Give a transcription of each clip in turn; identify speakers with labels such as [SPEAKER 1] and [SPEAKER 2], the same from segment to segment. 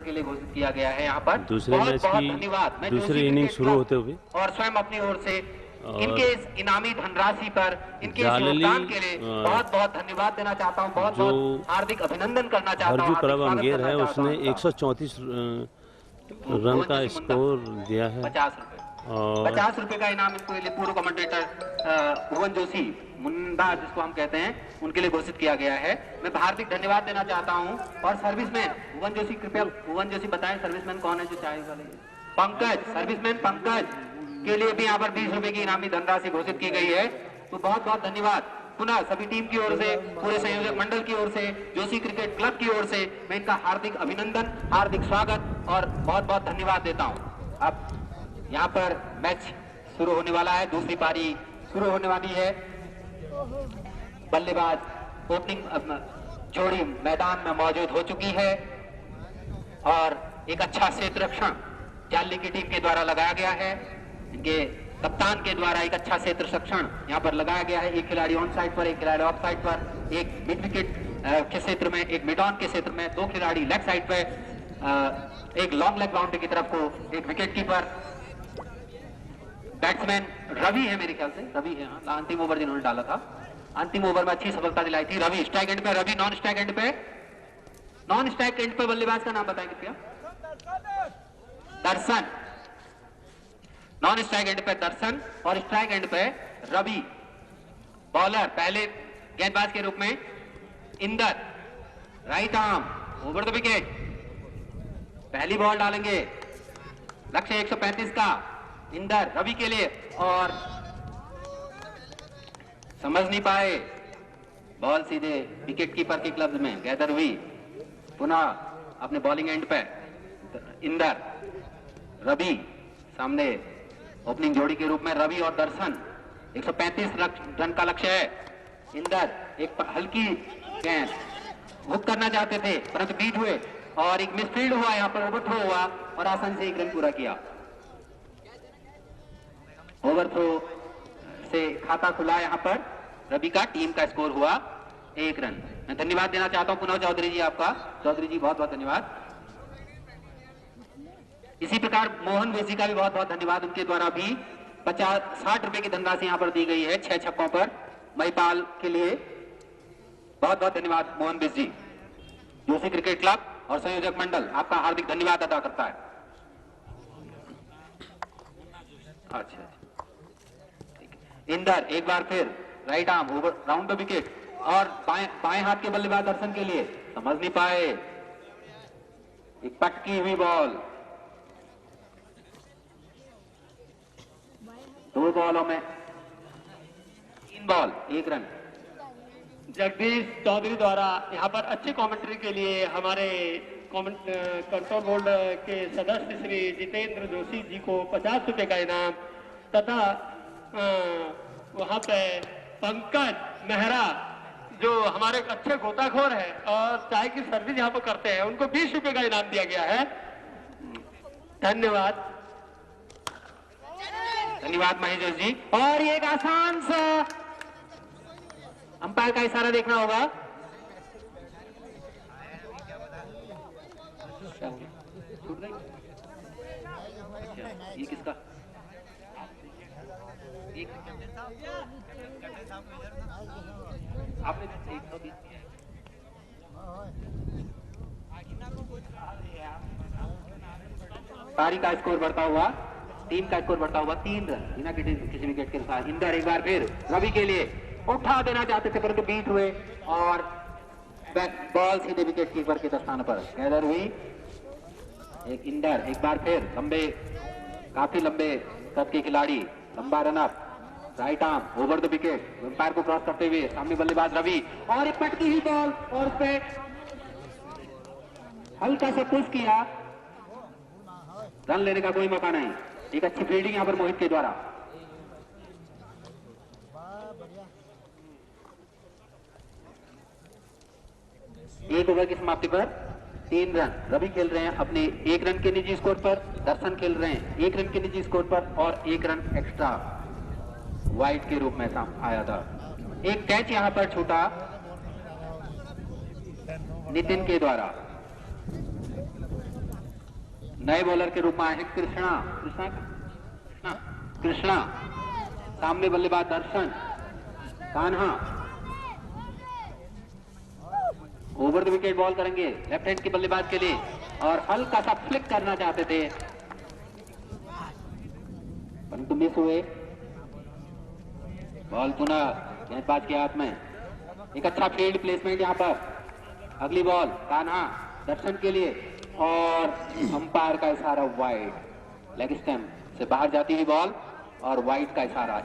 [SPEAKER 1] के लिए घोषित किया गया है यहाँ पर।
[SPEAKER 2] दूसरे मैच की
[SPEAKER 1] धन्यवाद।
[SPEAKER 2] दूसरी इनिंग शुरू होते हुए
[SPEAKER 1] और स्वयं अपनी ओर से इनके इस इनामी धनराशि पर इनके इस योगदान के लिए बहुत बहुत धन्यवाद देना चाहता हूँ, बहुत बहुत हार्दिक अभिनंदन करना चाहता हूँ।
[SPEAKER 2] हरजू परब अंगेर है, उसने 134 रन का स्कोर दिया है।
[SPEAKER 1] 50 रुपए का इनाम इनको लिए पूर्व कमेंटेटर भुवन जोशी मुंडा जिसको हम कहते हैं, उनके लिए घोषित किया गया है। मैं हार्दिक धन्यवाद देना चाहता हूं। और सर्विसमैन भुवन जोशी, कृपया भुवन जोशी बताएं सर्विसमैन कौन है जो चाय वाले? पंकज, सर्विसमैन पंकज के लिए भी यहाँ पर 20 रुपए की इनामी धनराशि घोषित की गई है। तो बहुत बहुत धन्यवाद पुनः सभी टीम की ओर से, पूरे संयोजक मंडल की ओर से, जोशी क्रिकेट क्लब की ओर से मैं इनका हार्दिक अभिनंदन, हार्दिक स्वागत और बहुत बहुत धन्यवाद देता हूँ। अब यहाँ पर मैच शुरू होने वाला है, दूसरी पारी शुरू होने वाली है। बल्लेबाज ओपनिंग जोड़ी मैदान में मौजूद हो चुकी है और एक अच्छा क्षेत्र रक्षण जाली की टीम के द्वारा लगाया गया है। इनके कप्तान के द्वारा एक अच्छा क्षेत्र रक्षण यहाँ पर लगाया गया है। एक खिलाड़ी ऑन साइड पर, एक खिलाड़ी ऑफ साइड पर, एक मिड विकेट के क्षेत्र में, एक मिड ऑन के क्षेत्र में, 2 खिलाड़ी लेग साइड पे, एक लॉन्ग लेग बाउंड्री की तरफ को, एक विकेट कीपर। बैट्समैन रवि है मेरे ख्याल से, रवि है, हाँ, अंतिम ओवर जिन्होंने डाला था, अंतिम ओवर में अच्छी सफलता दिलाई थी रवि। स्ट्राइक एंड पे रवि, नॉन स्ट्राइक एंड पे, नॉन स्ट्राइक एंड पे बल्लेबाज का नाम बताएंगे क्या? दर्शन। नॉन स्ट्राइक एंड पे दर्शन और स्ट्राइक एंड पे रवि। बॉलर पहले गेंदबाज के रूप में Inder, right arm over the wicket, पहली बॉल डालेंगे, लक्ष्य 135 का इंदर रवि के लिए और समझ नहीं पाए, बॉल सीधे विकेट कीपर के ग्लव्स में गैदर हुई। पुनः अपने बॉलिंग एंड पे इंदर, रवि सामने ओपनिंग जोड़ी के रूप में रवि और दर्शन। 135 रन का लक्ष्य है। इंदर एक हल्की गेंद हुक करना चाहते थे परंतु बीट हुए और एक मिसफील्ड हुआ, यहाँ पर ओवरथ्रो हुआ और आसानी से 1 रन पूरा किया। ओवरथ्रो से खाता खुला यहाँ पर रवि का, टीम का स्कोर हुआ 1 रन। मैं धन्यवाद देना चाहता हूं पुनः चौधरी जी आपका। चौधरी जी बहुत बहुत धन्यवाद। इसी प्रकार मोहन वेजी का भी बहुत बहुत धन्यवाद, उनके द्वारा भी 60 रुपए की धनराशि यहाँ पर दी गई है 6 छक्कों पर महिपाल के लिए। बहुत बहुत धन्यवाद मोहन वेज जी। जोशी क्रिकेट क्लब और संयोजक मंडल आपका हार्दिक धन्यवाद अदा करता है। अच्छा, इंदर एक बार फिर right arm over round the wicket और बाएं हाथ के बल्लेबाज दर्शन के लिए समझ नहीं पाए, एक पटकी हुई बॉल। 2 बॉलों में 3 बॉल 1 रन।
[SPEAKER 3] जगदीश चौधरी द्वारा यहाँ पर अच्छी कमेंट्री के लिए हमारे कंट्रोल बोर्ड के सदस्य श्री जितेंद्र जोशी जी को 50 रुपए का इनाम तथा वहाँ पे पंकज मेहरा जो हमारे अच्छे गोताखोर है और चाय की सर्विस यहाँ पर करते हैं, उनको 20 रुपए का इनाम दिया गया है। धन्यवाद,
[SPEAKER 1] धन्यवाद महेश जी। और ये एक आसान सा अंपायर का इशारा देखना होगा। ये किसका? आपने पारी का स्कोर बढ़ता हुआ, टीम का स्कोर बढ़ता हुआ 3 रन बिना किसी विकेट के साथ। इंदर एक बार फिर रवि के लिए उठा देना चाहते थे परंतु बीट हुए और बॉल सीधे विकेट कीपर के स्थान पर गैदर हुई। एक इंदर एक बार फिर लंबे, काफी लंबे कद के खिलाड़ी, लंबा run up, right arm over the wicket, umpire को क्रॉस करते हुए सामने बल्लेबाज रवि और एक पटकी हुई बॉल और उस पे हल्का सा पुश किया, रन लेने का कोई मौका नहीं। एक अच्छी फील्डिंग यहां पर मोहित के द्वारा। एक ओवर की समाप्ति पर 3 रन। रवि खेल रहे हैं अपने 1 रन के निजी स्कोर पर, दर्शन खेल रहे हैं 1 रन के निजी स्कोर पर और 1 रन एक्स्ट्रा वाइड के रूप में आया था। एक कैच यहां पर छूटा नितिन के द्वारा। नए बॉलर के रूप में आए हैं कृष्णा। सामने बल्लेबाज Darshan, Kanha over the wicket ball करेंगे लेफ्ट हैंड के बल्लेबाज के लिए और हल्का सा फ्लिक करना चाहते थे परंतु मिस हुए। बॉल पुनः गेंदबाज के हाथ में। एक अच्छा फील्ड प्लेसमेंट यहाँ पर। अगली बॉल कान्हा दर्शन के लिए और अंपायर का इशारा वाइड। लेग स्टंप से बाहर जाती हुई बॉल और वाइड का इशारा।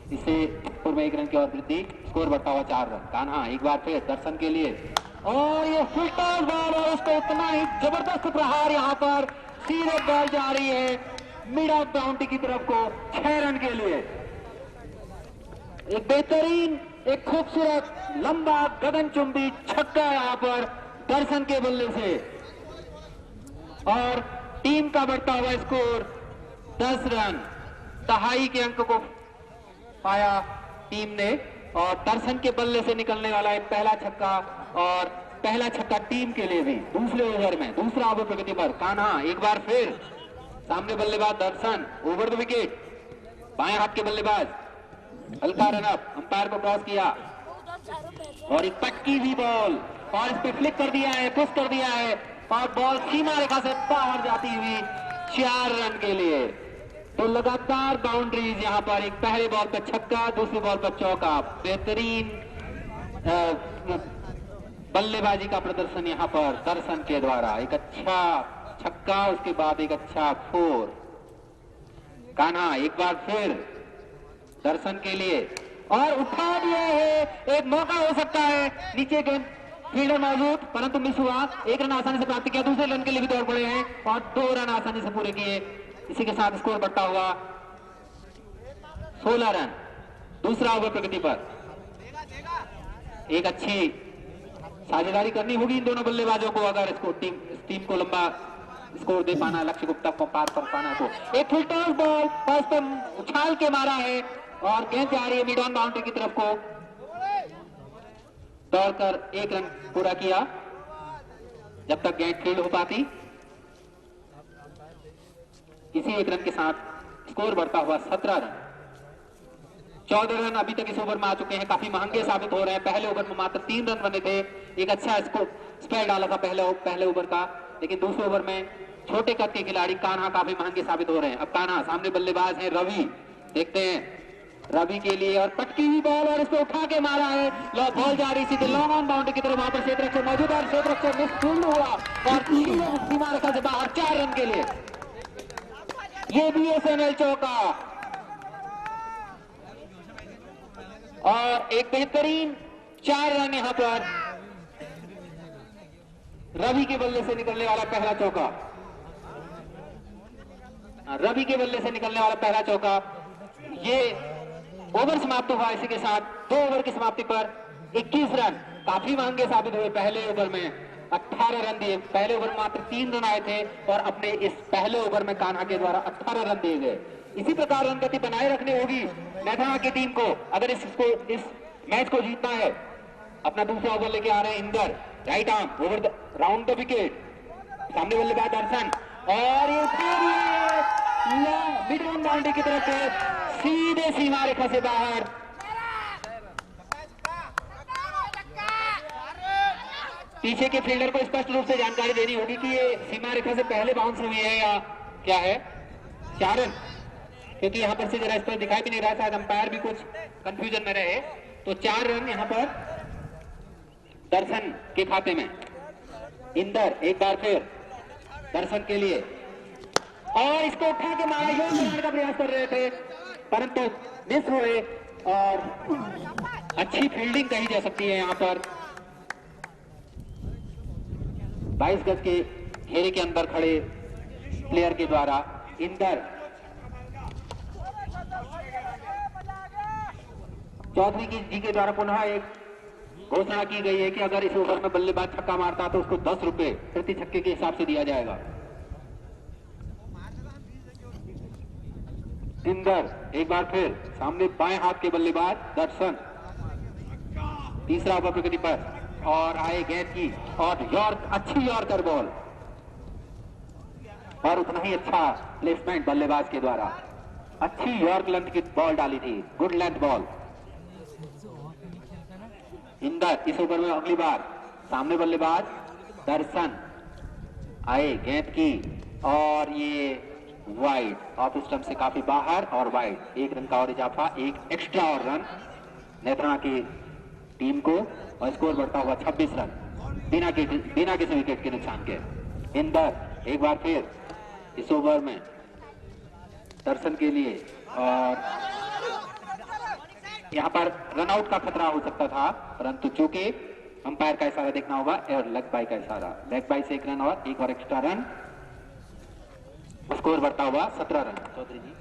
[SPEAKER 1] इससे पूर्व में 1 रन की और वृद्धि। स्कोर बढ़ता हुआ 4 रन। कान्हा एक बार फिर दर्शन के लिए और ये फुल टॉस बॉल और उसको इतना ही जबरदस्त प्रहार यहाँ पर सीधे बॉल जा रही है मिड ऑफ बाउंड्री की तरफ को 6 रन के लिए। एक बेहतरीन एक खूबसूरत लंबा गगनचुंबी छक्का यहाँ पर दर्शन के बल्ले से और टीम का बढ़ता हुआ स्कोर 10 रन। दहाई के अंक को पाया टीम ने और दर्शन के बल्ले से निकलने वाला एक पहला छक्का और पहला छक्का टीम के लिए भी दूसरे ओवर में दूसरा ओवर प्रगति पर। कान्हा एक बार फिर सामने बल्लेबाज दर्शन ओवर द विकेट। बाएं हाथ के बल्लेबाज हल्का रन अप अंपायर को क्रॉस किया और एक पटकी हुई बॉल और इस पे फ्लिक कर दिया है पुश कर दिया है और बॉल सीमा रेखा से बाहर जाती हुई 4 रन के लिए। तो लगातार बाउंड्रीज यहाँ पर। एक पहले बॉल पर छक्का दूसरी बॉल पर चौका। बेहतरीन बल्लेबाजी का प्रदर्शन यहाँ पर दर्शन के द्वारा। एक अच्छा छक्का उसके बाद एक अच्छा 4। कान्हा एक बार फिर दर्शन के लिए और उठा दिया है। एक मौका हो सकता है नीचे गेंद फील्डर मौजूद परंतु मिस हुआ। 1 रन आसानी से प्राप्त किया। दूसरे रन के लिए भी दौड़ पड़े हैं और 2 रन आसानी से पूरे किए। इसी के साथ स्कोर बढ़ता हुआ 16 रन। दूसरा ओवर प्रगति पर। एक अच्छी साझेदारी करनी होगी इन दोनों बल्लेबाजों को अगर इसको टीम को लंबा स्कोर दे पाना, लक्ष्य गुप्ता को पार कर पाना। तो एक फुल टॉस बॉल और उस पर उछाल के मारा है और गेंद जा रही है मिड ऑन बाउंड्री की तरफ को। दौड़कर 1 रन पूरा किया जब तक गेंद फील्ड हो पाती। इसी 1 रन के साथ स्कोर बढ़ता हुआ 17 रन। 14 रन अभी तक इस ओवर में आ चुके हैं। काफी महंगे साबित हो रहे हैं। पहले ओवर में मात्र 3 रन बने थे। एक अच्छा स्पेल डाला था पहले ओवर का लेकिन दूसरे ओवर में छोटे कद के खिलाड़ी कान्हा काफी महंगे साबित हो रहे हैं। अब कान्हा सामने बल्लेबाज है रवि। देखते हैं रवि के लिए और पटकी हुई बॉल और इसको उठा के मारा है। बॉल जा रही सीधे लॉन्ग ऑन बाउंड्री की तरफ। वहां पर क्षेत्ररक्षक मौजूद है। क्षेत्ररक्षक मिस फील्ड हुआ और सीमा रेखा से बाहर 4 रन के लिए। ये बीएसएनएल चौका और एक बेहतरीन 4 रन यहां पर रवि के बल्ले से निकलने वाला पहला चौका। रवि के बल्ले से निकलने वाला पहला चौका। ये ओवर समाप्त हुआ। इसी के साथ 2 ओवर की समाप्ति पर 21 रन काफी महंगे साबित हुए। पहले ओवर में 18 रन दिए। पहले ओवर में मात्र 3 रन आए थे और अपने इस पहले ओवर में कान्हा के द्वारा 18 रन दिए गए। इसी प्रकार रन गति बनाए रखनी होगी मैदान की टीम को अगर इस मैच को जीतना है। अपना दूसरा ओवर लेके आ रहे हैं Inder. Right arm over the round the wicket. सामने बल्लेबाज दर्शन और मिड ऑन बाउंड्री की तरफ से सीधे सीमा रेखा से बाहर। पीछे के फील्डर को स्पष्ट रूप से जानकारी देनी होगी कि ये सीमा रेखा से पहले बाउंस हुई है या क्या है। 4 रन क्योंकि यहां पर से जरा इस पर दिखाई भी नहीं रहा। शायद अंपायर भी कुछ कंफ्यूजन में रहे। तो 4 रन यहां पर दर्शन के खाते में। इंदर एक बार फिर दर्शन के लिए और इसको उठा के मारा बनाने का प्रयास कर रहे थे परंतु मिस हुए और अच्छी फील्डिंग कही जा सकती है यहां पर। 22 गज के घेरे के अंदर खड़े प्लेयर के द्वारा इंदर चौधरी जी के द्वारा पुनः एक घोषणा की गई है कि अगर इस ओवर में बल्लेबाज छक्का मारता तो उसको 10 रुपए प्रति छक्के के हिसाब से दिया जाएगा। इंदर एक बार फिर सामने बाएं हाथ के बल्लेबाज दर्शन। तीसरा ओवर प्रगति पर और आए गेंद की और अच्छी यॉर्कर बॉल। और उतना ही अच्छा प्लेसमेंट बल्लेबाज के द्वारा। अच्छी यॉर्क लेंथ की बॉल डाली थी, गुड लेंथ बॉल। इंदर इस ओवर में अगली बार सामने बल्लेबाज दर्शन आए, गेंद की और ये वाइड, ऑफ स्टंप से काफी बाहर और वाइड। 1 रन का और इजाफा, एक एक्स्ट्रा और रन नेत्रा की टीम को, और स्कोर बढ़ता हुआ 26 रन बिना किसी विकेट के नुकसान के। इंदर एक बार फिर इस ओवर में दर्शन के लिए, और यहाँ पर रनआउट का खतरा हो सकता था, परंतु चूंकि अंपायर का इशारा देखना होगा और लेग बाई का इशारा, लेग बाई से 1 रन और एक और एक्स्ट्रा रन, स्कोर बढ़ता हुआ 17 रन। चौधरी जी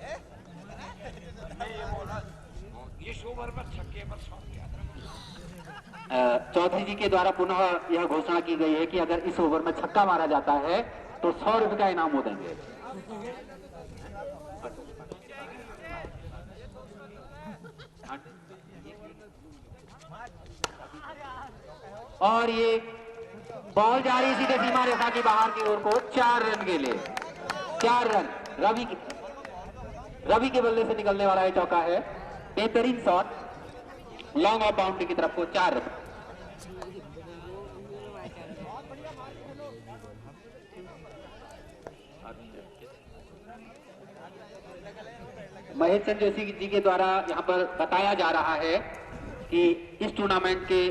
[SPEAKER 1] चौधरी जी के द्वारा पुनः यह घोषणा की गई है कि अगर इस ओवर में छक्का मारा जाता है तो 100 रुपए का इनाम वो देंगे। और ये बॉल जा रही सीधे सीमा रेखा की बाहर की ओर को, 4 रन के लिए। 4 रन रवि के बल्ले से निकलने वाला ये चौका है, बेहतरीन शॉट, लॉन्ग ऑफ बाउंड्री की तरफ को 4 रन। महेश चंद्र जोशी जी के द्वारा यहाँ पर बताया जा रहा है कि इस टूर्नामेंट के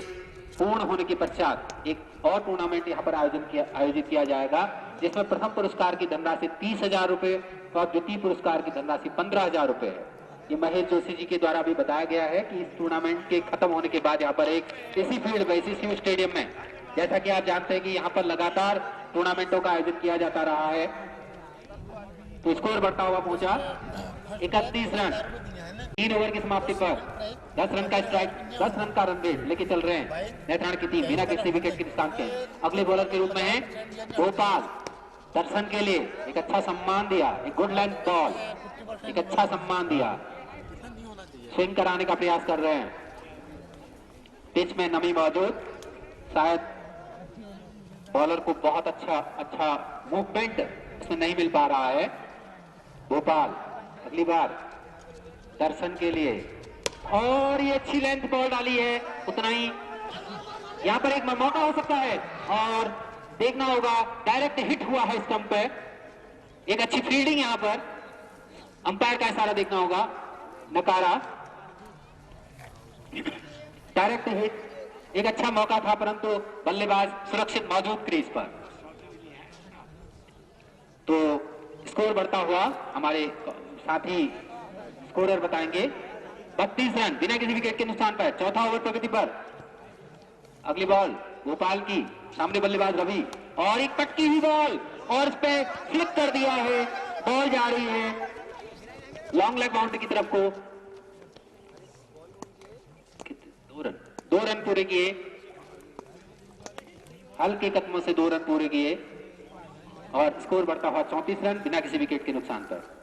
[SPEAKER 1] पूर्ण होने के पश्चात एक और टूर्नामेंट यहाँ पर आयोजित किया जाएगा, जिसमें प्रथम पुरस्कार की धनराशि 30,000 रुपए और द्वितीय पुरस्कार की धनराशि 15,000 रुपए है। ये महेश जोशी जी के द्वारा भी बताया गया है कि इस टूर्नामेंट के खत्म होने के बाद यहाँ पर एक इसी फील्ड में, इसी स्टेडियम में, जैसा कि आप जानते हैं कि यहाँ पर लगातार टूर्नामेंटों का आयोजन किया जाता रहा है, तो स्कोर बढ़ता हुआ पहुंचा 31 रन। 3 ओवर की समाप्ति पर 10 रन का स्ट्राइक, 10 रन का रन रेट लेके चल रहे हैं नेत्राण की टीम बिना किसी विकेट के नुकसान के। अगले बॉलर के रूप में है गोपाल, दर्शन के लिए एक अच्छा सम्मान दिया, एक गुड लेंथ बॉल, एक अच्छा सम्मान दिया, स्विंग कराने का प्रयास कर रहे हैं। पिच में नमी मौजूद, शायद बॉलर को बहुत अच्छा मूवमेंट इसमें नहीं मिल पा रहा है। गोपाल अगली बार दर्शन के लिए, और ये अच्छी लेंथ बॉल डाली है, उतना ही यहाँ पर एक मौका हो सकता है, और देखना होगा डायरेक्ट हिट हुआ है स्टंप पे। एक अच्छी फील्डिंग यहाँ पर, अंपायर का इशारा देखना होगा, नकारा, डायरेक्ट हिट, एक अच्छा मौका था, परंतु बल्लेबाज सुरक्षित मौजूद क्रीज पर। तो स्कोर बढ़ता हुआ हमारे साथी स्कोरर बताएंगे 32 रन बिना किसी विकेट के नुकसान पर। चौथा ओवर प्रगति पर, अगली बॉल गोपाल की, सामने बल्लेबाज रवि, और एक पटकी हुई बॉल और इस पे फ्लिक कर दिया है, बॉल जा रही है लॉन्ग लेग बाउंड्री की तरफ को। 2 रन पूरे किए, हल्के कदमों से 2 रन पूरे किए, और स्कोर बढ़ता हुआ 34 रन बिना किसी विकेट के नुकसान पर।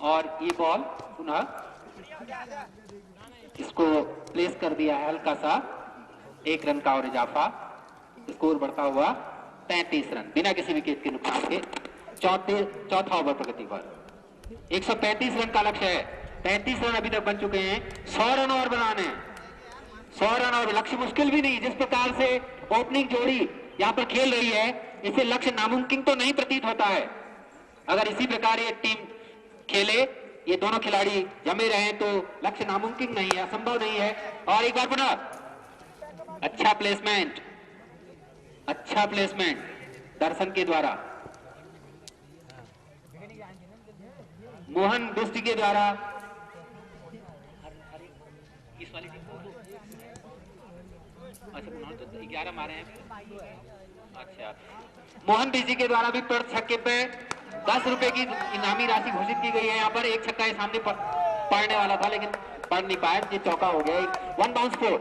[SPEAKER 1] और ये बॉल पुनः इसको प्लेस कर दिया है हल्का सा, 1 रन का और इजाफा, स्कोर बढ़ता हुआ 33 रन बिना किसी विकेट के नुकसान के। चौथा ओवर प्रगति पर 135 रन का लक्ष्य है, 33 रन अभी तक बन चुके हैं, 100 रन और बनाने हैं, 100 रन और लक्ष्य मुश्किल भी नहीं। जिस प्रकार से ओपनिंग जोड़ी यहाँ पर खेल रही है, इसे लक्ष्य नामुमकिन तो नहीं प्रतीत होता है। अगर इसी प्रकार ये टीम खेले, ये दोनों खिलाड़ी जमे रहे, तो लक्ष्य नामुमकिन नहीं है, असंभव नहीं है। और एक बार पुनः अच्छा प्लेसमेंट दर्शन के द्वारा, मोहन दुष्टी के द्वारा, इस वाली टीम को 11 मारे हैं। अच्छा, मोहन बीजी के द्वारा भी प्रति छक्के पे 10 रुपए की इनामी राशि घोषित की गई है। यहाँ पर एक छक्का सामने पड़ने वाला था, लेकिन पड़ नहीं पाया, ये चौका हो गया। 1 बाउंस 4,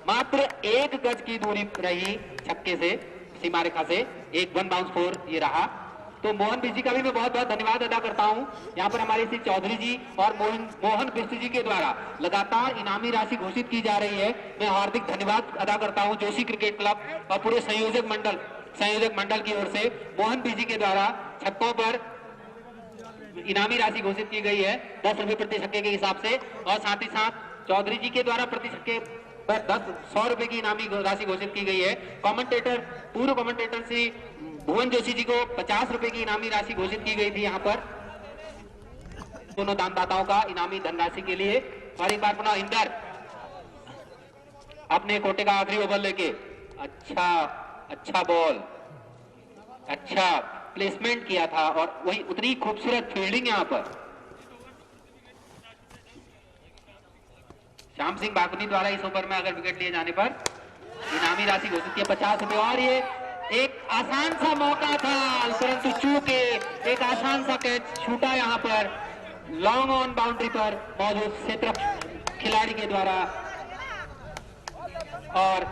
[SPEAKER 1] मात्र 1 गज की दूरी रही छक्के से, सीमा रेखा से, एक 1 बाउंस 4 ये रहा। तो मोहन बिष्ट जी का भी मैं बहुत बहुत धन्यवाद अदा करता हूं। यहाँ पर हमारे श्री चौधरी जी और मोहन बिष्ट जी के द्वारा लगातार इनामी राशि घोषित की जा रही है। मैं हार्दिक धन्यवाद अदा करता हूं जोशी क्रिकेट क्लब और पूरे संयोजक मंडल की ओर से। मोहन बिष्ट जी के द्वारा छक्कों पर इनामी राशि घोषित की गई है 10 रुपए प्रति छक्के के हिसाब से, और साथ ही साथ चौधरी जी के द्वारा प्रति छक्के पर 100 रुपए की इनामी राशि घोषित की गई है। पूर्व कमेंटेटर श्री भुवन जोशी जी को 50 रुपए की इनामी राशि घोषित की गई थी यहाँ पर दोनों दानदाताओं का इनामी धनराशि के लिए। और एक बार पुनः इंदर अपने कोटे का आखिरी ओवर लेके अच्छा बॉल, अच्छा प्लेसमेंट किया था और वही उतनी खूबसूरत फील्डिंग यहाँ पर श्याम सिंह बाकुनी द्वारा इस ओवर में अगर विकेट लिए जाने पर इनामी राशि घोषित की 50 रुपए। और ये एक आसान सा मौका था परंतु चूके एक आसान सा कैच छूटा यहाँ पर लॉन्ग ऑन बाउंड्री पर मौजूद क्षेत्र खिलाड़ी के द्वारा। और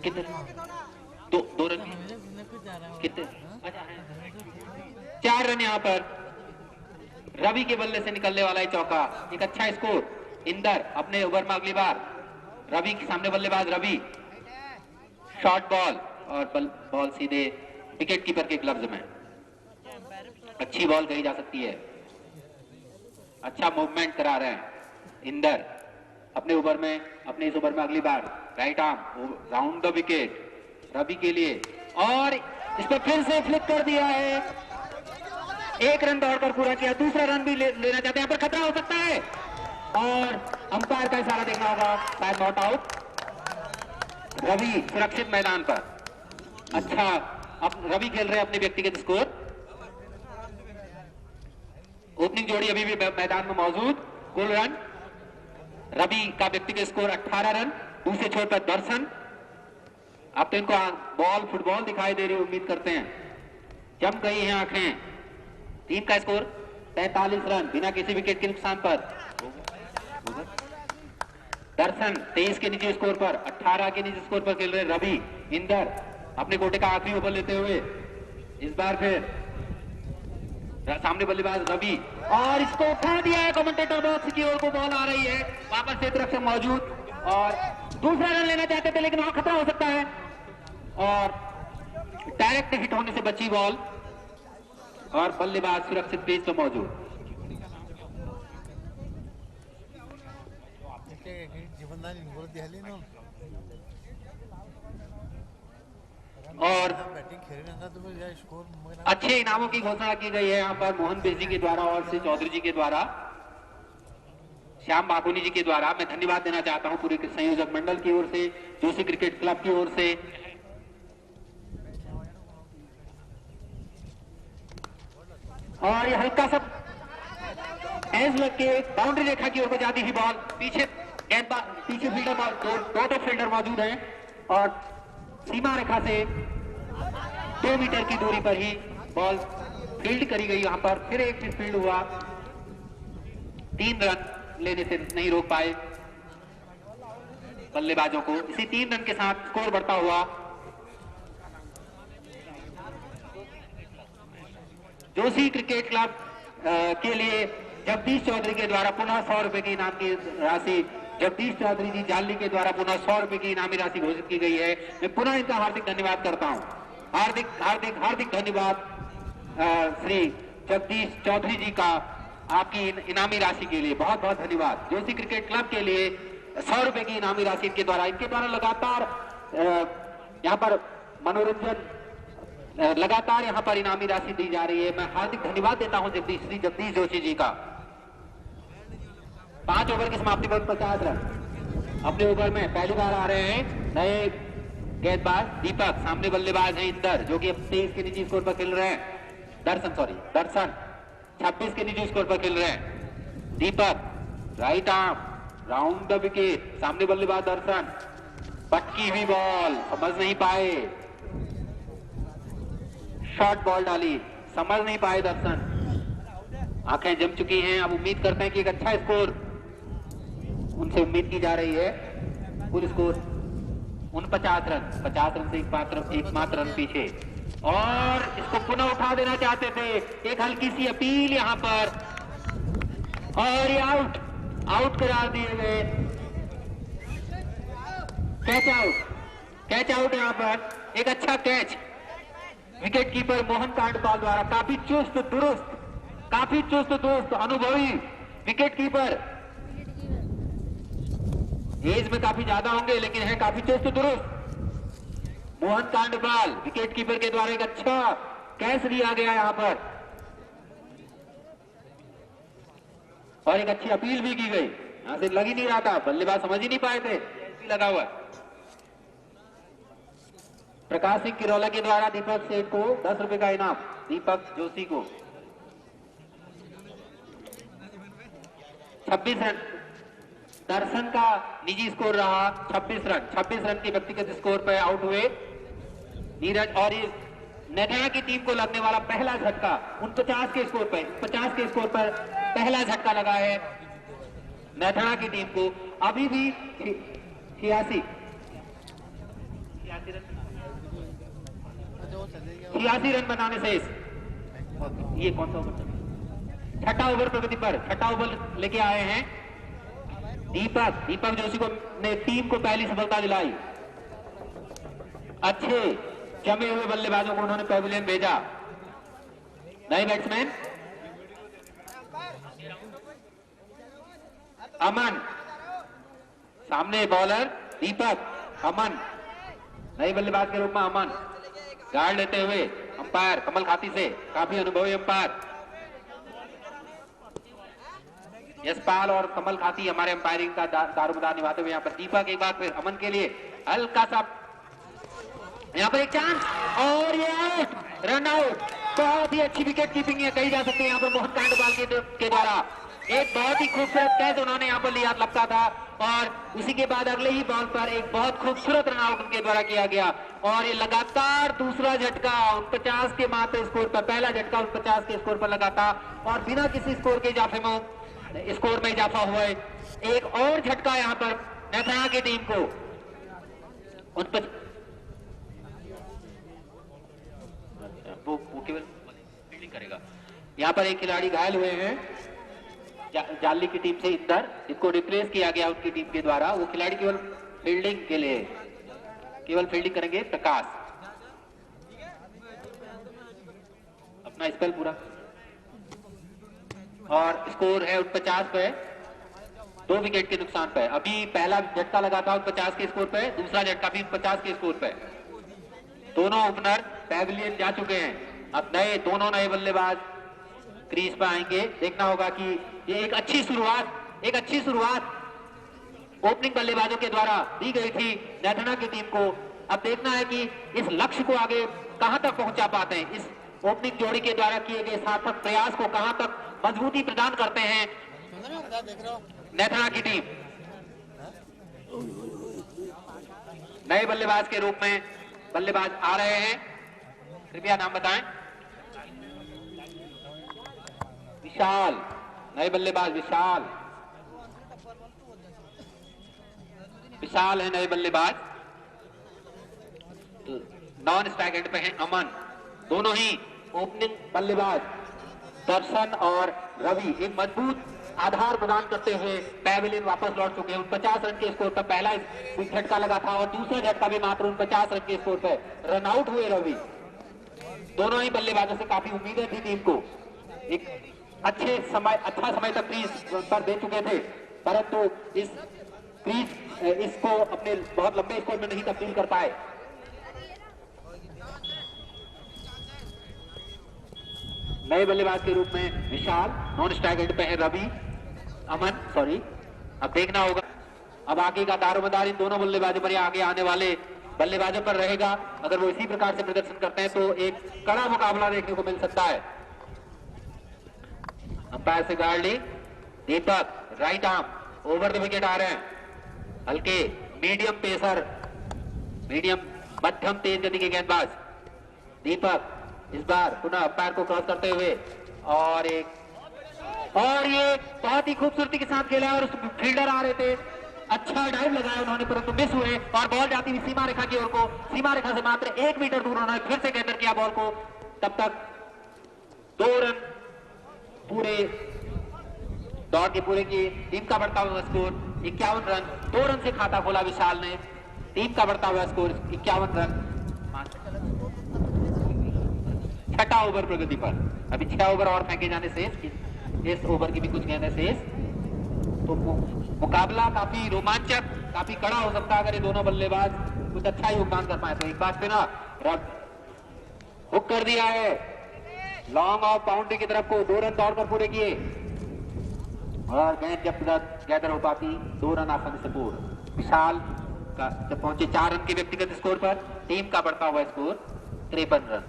[SPEAKER 1] कितने दो रन कितने 4 रन यहाँ पर रवि के बल्ले से निकलने वाला है चौका। एक अच्छा स्कोर इंदर अपने ओवर में अगली बार रवि के सामने बल्लेबाज रवि शॉर्ट बॉल और बॉल सीधे विकेट कीपर के ग्लव्स में। अच्छी बॉल कही जा सकती है, अच्छा मूवमेंट करा रहे हैं इंदर अपने ओवर में। अपने इस ओवर में अगली बार right arm round the wicket Ravi के लिए और इस पर फिर से फ्लिक कर दिया है। 1 रन दौड़कर पूरा किया, दूसरा रन भी लेना चाहते हैं। यहाँ पर खतरा हो सकता है और अंपायर का इशारा देखना होगा, शायद नॉट आउट। रवि सुरक्षित मैदान पर, अच्छा अब रवि खेल रहे हैं अपने व्यक्तिगत स्कोर। ओपनिंग जोड़ी अभी भी मैदान में मौजूद। कुल रन रवि का व्यक्तिगत स्कोर 18 रन। दूसरे छोर पर दर्शन। अब तो इनको बॉल फुटबॉल दिखाई दे रही, उम्मीद करते हैं जम गई हैं आंखें। टीम का स्कोर 43 रन बिना किसी विकेट के नुकसान पर। दर्शन 23 के निजी स्कोर पर, 18 के निजी स्कोर पर खेल रहे रवि। इंदर अपने कोटे का आखिरी ओवर लेते हुए इस बार फिर सामने बल्लेबाज रवि और इसको उठा दिया है कमेंटेटर बॉक्स की ओर को। बॉल आ रही है वापस क्षेत्र रक्षक मौजूद और दूसरा रन लेना चाहते थे लेकिन वहां खतरा हो सकता है और डायरेक्ट हिट होने से बची बॉल और बल्लेबाज सुरक्षित पेज पर मौजूद। और अच्छे इनामों की घोषणा की गई है यहाँ पर मोहन बिष्ट जी के द्वारा और श्री चौधरी जी के द्वारा, श्याम बाकुनी जी के द्वारा। मैं धन्यवाद देना चाहता हूं पूरे संयोजक मंडल की ओर से, जोशी क्रिकेट क्लब की ओर से। और ये हल्का सा एज लग के बाउंड्री रेखा की ओर को जाती हुई बॉल, पीछे पीछे फील्डर फील्डर मौजूद हैं और सीमा रेखा से 2 मीटर की दूरी पर ही बॉल फील्ड करी गई। यहाँ पर फिर एक फील्ड हुआ, 3 रन लेने से नहीं रोक पाए बल्लेबाजों को। इसी 3 रन के साथ स्कोर बढ़ता हुआ जोशी क्रिकेट क्लब के लिए जगदीश चौधरी के द्वारा पुनः 100 रुपए की इनाम की राशि, जगदीश चौधरी जी जाली के द्वारा पुनः 100 रुपए की इनामी राशि घोषित की गई है। मैं पुनः इनका हार्दिक धन्यवाद करता हूं। हार्दिक हार्दिक हार्दिक धन्यवाद श्री जगदीश चौधरी जी का आपकी इनामी राशि के लिए बहुत बहुत धन्यवाद। जोशी क्रिकेट क्लब के लिए 100 रुपए की इनामी राशि इनके द्वारा लगातार यहाँ पर मनोरंजन लगातार यहाँ पर इनामी राशि दी जा रही है। मैं हार्दिक धन्यवाद देता हूं श्री जगदीश जोशी जी का। 5 ओवर की समाप्ति पर 50 रन। अपने ओवर में पहली बार आ रहे हैं नए गेंदबाज दीपक, सामने बल्लेबाज हैं इंदर जो कि 23 के निजी स्कोर पर खेल रहे हैं। दर्शन 26 के निजी स्कोर पर खेल रहे हैं। Deepak right arm round the wicket, सामने बल्लेबाज दर्शन। पटकी हुई बॉल समझ नहीं पाए, शॉर्ट बॉल डाली, समझ नहीं पाए दर्शन। आंखें जम चुकी हैं, अब उम्मीद करते हैं कि एक अच्छा स्कोर उनसे उम्मीद की जा रही है। कुल स्कोर 49 रन, 50 रन से एक मात्र रन पीछे और इसको पुनः उठा देना चाहते थे। एक हल्की सी अपील यहां पर और ये आउट करार दिए गए। कैच आउट यहां पर एक अच्छा catch wicket keeper Mohan Kandpal द्वारा। काफी चुस्त दुरुस्त अनुभवी विकेट कीपर। एज में काफी ज्यादा होंगे लेकिन है काफी चुस्त दुरुस्त। मोहन कांडपाल विकेट कीपर के द्वारा एक अच्छा कैच लिया गया यहां पर और एक अच्छी अपील भी की गई। यहां से लग ही नहीं रहा था, बल्लेबाज समझ ही नहीं पाए थे, लगा हुआ। प्रकाश सिंह किरोला के द्वारा दीपक सेठ को 10 रुपए का इनाम, दीपक जोशी को 26 रन। दर्शन का निजी स्कोर रहा 26 रन के व्यक्तिगत स्कोर पर आउट हुए नीरज। और ये नेथाना की टीम को लगने वाला पहला झटका 49 के स्कोर पर पहला झटका लगा है नेथाना की टीम को। अभी भी 86 रन बनाने से ये कौन सा ओवर, छठा ओवर प्रगति पर, छठा ओवर लेके आए हैं दीपक जोशी को ने टीम को पहली सफलता दिलाई। अच्छे जमे हुए बल्लेबाजों को उन्होंने पैविलियन भेजा। नए बैट्समैन अमन, सामने बॉलर दीपक, अमन नए बल्लेबाज के रूप में अमन गार्ड लेते हुए। अंपायर कमल खाती से, काफी अनुभवी अंपायर यशपाल और कमल खाती हमारे अंपायरिंग का दारोमदार निभाते हुए। यहाँ पर दीपक एक बार फिर अमन के लिए हल्का सा, यहाँ पर एक चांस और ये आउट, रन आउट। बहुत ही अच्छी विकेट कीपिंग है कही जा सकती है यहाँ पर मोहन कांडपाल के द्वारा। एक बहुत ही खूबसूरत कैच उन्होंने यहाँ पर लिया लगता था और उसी के बाद अगले ही बॉल पर एक बहुत खूबसूरत रन आउट उनके द्वारा किया गया। और ये लगातार दूसरा झटका 49 के मात्र स्कोर पर, पहला झटका 49 के स्कोर पर लगातार और बिना किसी स्कोर के इजाफे में स्कोर में इजाफा हुआ है। एक और झटका यहाँ पर नेथाना की टीम को वो केवल फील्डिंग करेगा। यहाँ पर एक खिलाड़ी घायल हुए हैं जाली की टीम से इंदर, जिसको रिप्लेस किया गया उनकी टीम के द्वारा। वो खिलाड़ी केवल फील्डिंग के लिए फील्डिंग करेंगे प्रकाश। अपना स्पेल पूरा और स्कोर है 49 पे, 2 विकेट के नुकसान पे। अभी पहला झटका लगा था 49 के स्कोर पे, दूसरा झटका भी 50 के स्कोर पे। दोनों ओपनर पैविलियन जा चुके हैं। अब दोनों नए बल्लेबाज क्रीज पर आएंगे। देखना होगा कि ये एक अच्छी शुरुआत ओपनिंग बल्लेबाजों के द्वारा दी गई थी नेथाना की टीम को। अब देखना है कि इस लक्ष्य को आगे कहां तक पहुंचा पाते हैं। इस ओपनिंग जोड़ी के द्वारा किए गए सार्थक प्रयास को कहां तक मजबूती प्रदान करते हैं नेथाना की टीम। नए बल्लेबाज के रूप में बल्लेबाज आ रहे हैं, कृपया नाम बताएं। विशाल, नए बल्लेबाज विशाल है नए बल्लेबाज। नॉन स्ट्राइक एंड पे हैं अमन। दोनों ही ओपनिंग बल्लेबाज दर्शन और रवि एक मजबूत आधार प्रदान करते हुए पैविलियन वापस लौट चुके हैं। 50 रन के स्कोर पर पहला झटका लगा था और दूसरा झटका भी मात्र 50 रन के स्कोर पर रन आउट हुए रवि। दोनों ही बल्लेबाजों से काफी उम्मीदें थी टीम को। एक अच्छा समय तक क्रीज पर दे चुके थे, परंतु इसको अपने बहुत लंबे स्कोर में नहीं तब्दील कर पाए। नए बल्लेबाज के रूप में विशाल, नॉन स्ट्राइक एंड पे है रवि, अमन सॉरी। अब देखना होगा, अब आगे का दारोमदार इन दोनों बल्लेबाजों पर या आगे आने वाले बल्लेबाजों पर रहेगा। अगर वो इसी प्रकार से प्रदर्शन करते हैं तो एक कड़ा मुकाबला देखने को मिल सकता है। अंपायर से गार्ड ली Deepak, right arm over the wicket आ रहे हैं। हल्के मीडियम पेसर, मध्यम तेज गति के गेंदबाज दीपक इस बार पुनः अंपायर को क्रॉस करते हुए और ये बहुत ही खूबसूरती के साथ खेला और उस फील्डर आ रहे थे अच्छा डाइव लगाया उन्होंने, परंतु मिस हुए और बॉल जाती हुई सीमा रेखा की ओर को, सीमा रेखा से मात्र 1 मीटर दूर उन्होंने फिर से गैदर किया बॉल को। तब तक 2 रन पूरे दौड़ के पूरे किए। टीम का बढ़ता हुआ स्कोर 51 रन। 2 रन से खाता खोला विशाल ने। टीम का बढ़ता हुआ स्कोर 51 रन। 6ठा ओवर प्रगति पर, अभी 6 ओवर और फेंके जाने शेष, इस ओवर की भी कुछ गेंदें शेष। तो मुकाबला काफी रोमांचक, काफी कड़ा हो सकता है अगर ये दोनों बल्लेबाज कुछ अच्छा योगदान कर पाए तो। एक बार फिर ना रब हुक कर दिया है लॉन्ग ऑफ बाउंड्री की तरफ को। 2 रन दौड़कर पूरे किए और गेंद जब गैदर हो पाती 2 रन आसानी से पूर्ण। विशाल का जब पहुंचे 4 रन के व्यक्तिगत स्कोर पर, टीम का बढ़ता हुआ स्कोर 53 रन।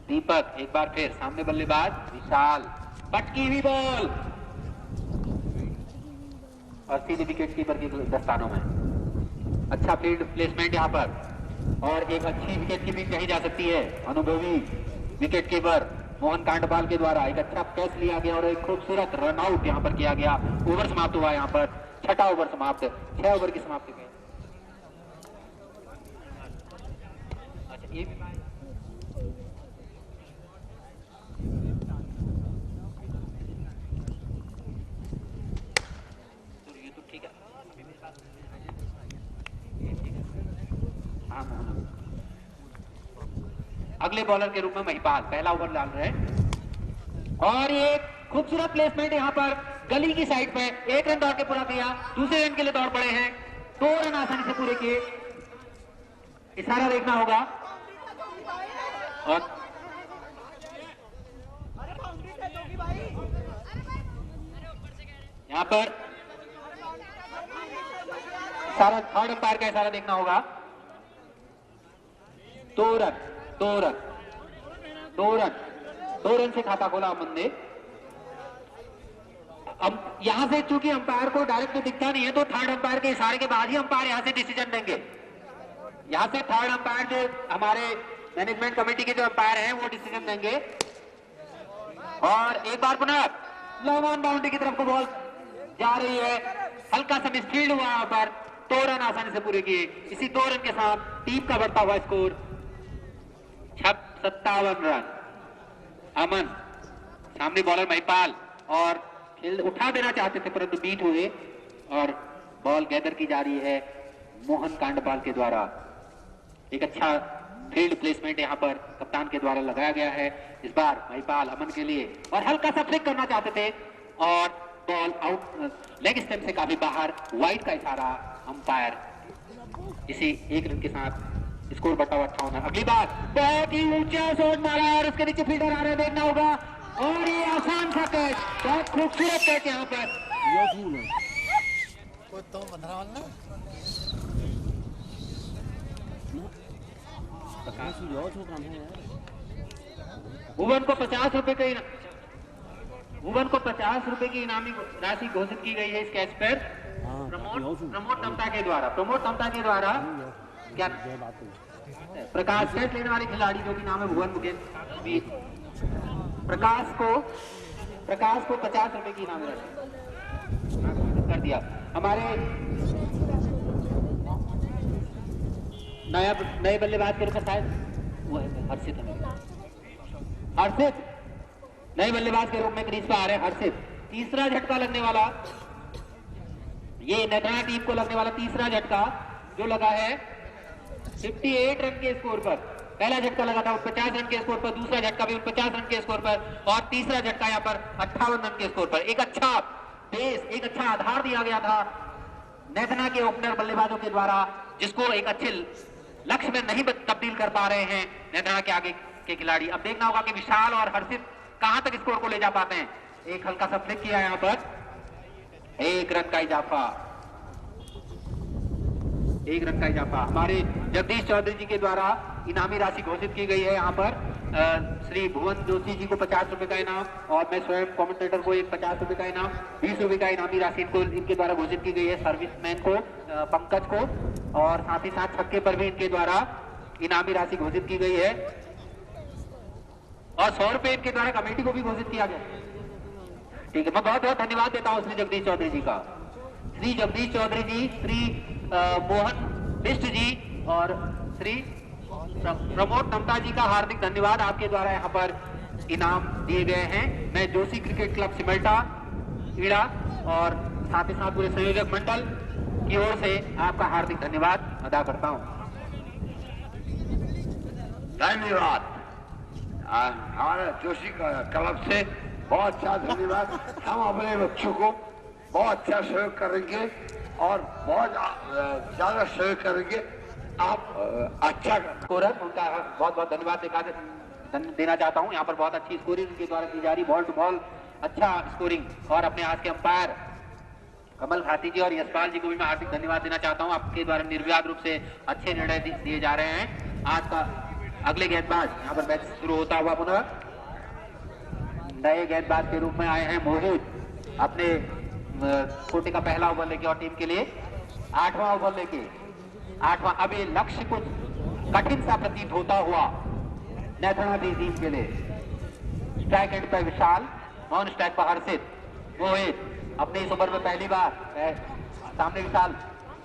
[SPEAKER 1] दीपक एक बार फिर सामने बल्लेबाज विशाल, पटकी हुई बॉल और सीधे विकेट कीपर के दस्तानों में। अच्छा फील्ड प्लेसमेंट यहाँ पर और एक अच्छी विकेट कीपिंग कही जा सकती है। अनुभवी विकेट कीपर मोहन कांडपाल के द्वारा एक अच्छा कैच लिया गया और एक खूबसूरत रन आउट यहाँ पर किया गया। ओवर समाप्त हुआ यहाँ पर, 6ठा ओवर समाप्त, 6 ओवर की समाप्ति में। अच्छा ये तो ठीक है। हाँ अगले बॉलर के रूप में महिपाल पहला ओवर डाल रहे हैं और ये खूबसूरत प्लेसमेंट यहाँ पर गली की साइड पे। 1 रन दौड़ के पूरा किया, दूसरे रन के लिए दौड़ पड़े हैं। 2 रन आसानी से पूरे किए। इशारा देखना होगा और यहाँ पर सारा थर्ड अंपायर का इशारा देखना होगा। 2 रन 2 रन 2 रन 2 रन से खाता खोला अमन ने। अब यहां से चूंकि अंपायर को डायरेक्ट में दिखता नहीं है तो थर्ड अंपायर के इशारे के बाद ही अंपायर यहां से डिसीजन देंगे। यहां से थर्ड अंपायर जो हमारे मैनेजमेंट कमेटी के जो अंपायर हैं वो डिसीजन देंगे। और एक बार पुनः लॉन्ग ऑन बाउंड्री की तरफ को बॉल जा रही है, हल्का सा मिसफील्ड हुआ यहाँ पर। 2 रन आसानी से पूरे किए। इसी 2 रन के साथ टीम का बढ़ता हुआ स्कोर 57 रन। अमन सामने बॉलर महिपाल और खेल उठा देना चाहते थे परंतु बीट हुए और बॉल गैदर की जा रही है मोहन कांडपाल के द्वारा। एक अच्छा फील्ड प्लेसमेंट यहाँ पर कप्तान के द्वारा लगाया गया है। इस बार महिपाल अमन के लिए और हल्का सा फ्लिक करना चाहते थे और बॉल आउट लेग स्टंप से काफी बाहर। वाइड का इशारा अंपायर। इसी 1 रन के साथ स्कोर बढ़ा हुआ 58। अगली बार बहुत ही ऊंचा शॉट मारा और उसके नीचे फील्डर आ रहे देखना होगा और ये आसान सा कैच, बहुत खूबसूरत कैच यहाँ पर। भुवन को 50 रुपए का भुवन को 50 रुपए की इनामी राशि घोषित की गई है इस कैच पर प्रमोद तमता के द्वारा। प्रमोद तमता के द्वारा क्या प्रकाश कैच लेने वाले खिलाड़ी जो कि नाम है भुवन मुकेश, प्रकाश को 50 रुपए की इनामी राशि कर दिया। हमारे नए बल्लेबाज के रूप में शायद वो है हर्षित। हर्षित नए बल्लेबाज के रूप में क्रीज पर आ रहे हैं हर्षित। तीसरा झटका लगने वाला, ये नेत्राना टीम को लगने वाला तीसरा झटका जो लगा है 58 रन के स्कोर पर। पहला झटका लगा था 50 रन के स्कोर पर, दूसरा झटका भी 50 रन के स्कोर पर और तीसरा झटका यहाँ पर 58 रन के स्कोर पर। एक अच्छा बेस, एक अच्छा आधार दिया गया था नेत्राना के ओपनर बल्लेबाजों के द्वारा, जिसको एक अच्छे लक्ष्य में नहीं तब्दील कर पा रहे हैं नेत्राना के आगे के खिलाड़ी। अब देखना होगा कि विशाल और हर्षित कहां तक स्कोर को ले जा पाते हैं। एक हल्का सा फ्लिक किया यहाँ पर, 1 रन का इजाफा, 1 रन का इजाफा। हमारे जगदीश चौधरी जी के द्वारा इनामी राशि घोषित की गई है यहाँ पर। श्री भुवन जोशी जी को 50 रुपए का इनाम और मैं स्वयं कमेंटेटर को एक 50 रुपए का इनाम, 20 रुपए का इनामी राशि इनके द्वारा घोषित की गई है सर्विसमैन को, पंकज को, और साथ ही साथ छक्के पर भी इनके द्वारा इनामी राशि घोषित की गई है और 100 रुपए इनके द्वारा कमेटी को भी घोषित किया गया। ठीक है, मैं बहुत बहुत धन्यवाद देता हूँ श्री जगदीश चौधरी जी का। श्री जगदीश चौधरी जी, श्री मोहन बिष्ट जी और श्री प्रमोद नमता जी का हार्दिक धन्यवाद। आपके द्वारा यहाँ पर इनाम दिए गए हैं। मैं जोशी क्रिकेट क्लब सिमल्टा ईड़ा और साथ ही साथ पूरे संयोजक मंडल की ओर से आपका हार्दिक धन्यवाद अदा करता हूँ।
[SPEAKER 4] धन्यवाद। हमारे जोशी क्लब से बहुत अच्छा धन्यवाद। हम अपने बच्चों को बहुत अच्छा सहयोग करेंगे और बहुत ज्यादा सहयोग करेंगे। आप अच्छा
[SPEAKER 1] स्कोरर, उनका बहुत बहुत धन्यवाद देना चाहता हूं। यहाँ पर बहुत अच्छी स्कोरिंग उनके द्वारा की जा रही, बॉल टू बॉल अच्छा स्कोरिंग। और अपने आज के अंपायर कमल खाती जी और यशपाल जी को भी मैं हार्दिक धन्यवाद देना चाहता हूं। आपके द्वारा निर्विवाद रूप से अच्छे निर्णय दिए जा रहे हैं। आज का अगले गेंदबाज यहाँ पर मैच शुरू होता हुआ पुनः नए गेंदबाज के रूप में आए हैं मोहित, अपने कोटे का पहला ओवर लेके और टीम के लिए 8वां ओवर लेके। 8वां, अभी लक्ष्य कुछ कठिन सा प्रतीत होता हुआ नेथना दी टीम के लिए। स्ट्राइक एंड पर विशाल, नॉन स्ट्राइक पर हर्षित। मोहित अपने इस ओवर में पहली बार सामने विशाल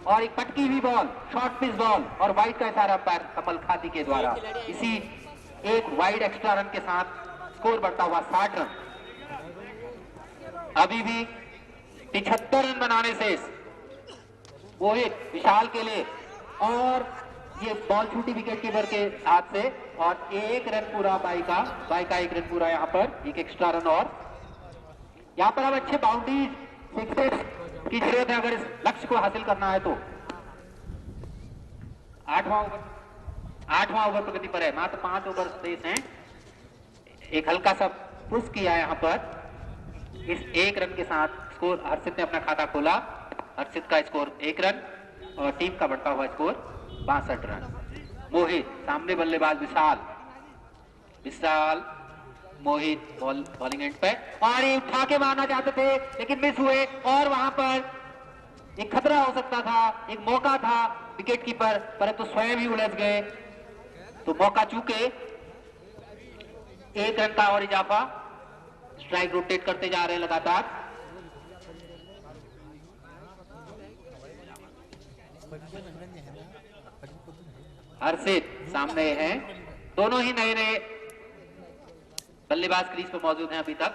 [SPEAKER 1] और एक पटकी हुई बॉल, शॉर्ट पिच बॉल और वाइड का इशारा अंपायर कमल खाती के द्वारा। इसी एक वाइड एक्स्ट्रा रन के साथ स्कोर बढ़ता हुआ 60 रन। अभी भी 75 रन बनाने से मोहित विशाल के लिए, और ये बॉल छूटी विकेट कीपर के हाथ से और 1 रन पूरा बाई का 1 रन पूरा। यहाँ पर एक एक्स्ट्रा रन और यहाँ पर अब अच्छे बाउंड्रीज सिक्सेस की जरूरत है अगर इस लक्ष्य को हासिल करना है तो। 8वां ओवर प्रगति पर है, मात्र 5 ओवर शेष हैं। एक हल्का सा पुश किया यहाँ पर। इस 1 रन के साथ स्कोर, हर्षित ने अपना खाता खोला। हर्षित का स्कोर 1 रन और टीम का बढ़ता हुआ स्कोर 62 रन। मोहित, सामने बल्लेबाज विशाल मोहित बॉलिंग एंड पे, और ये उठा के मारना चाहते थे लेकिन मिस हुए। और वहां पर एक खतरा हो सकता था, एक मौका था विकेट कीपर, परंतु स्वयं ही उलझ गए। तो मौका चूके 1 रन का और इजाफा। स्ट्राइक रोटेट करते जा रहे हैं लगातार। हर्षित सामने हैं, दोनों ही नए नए बल्लेबाज क्रीज पर मौजूद हैं अभी तक।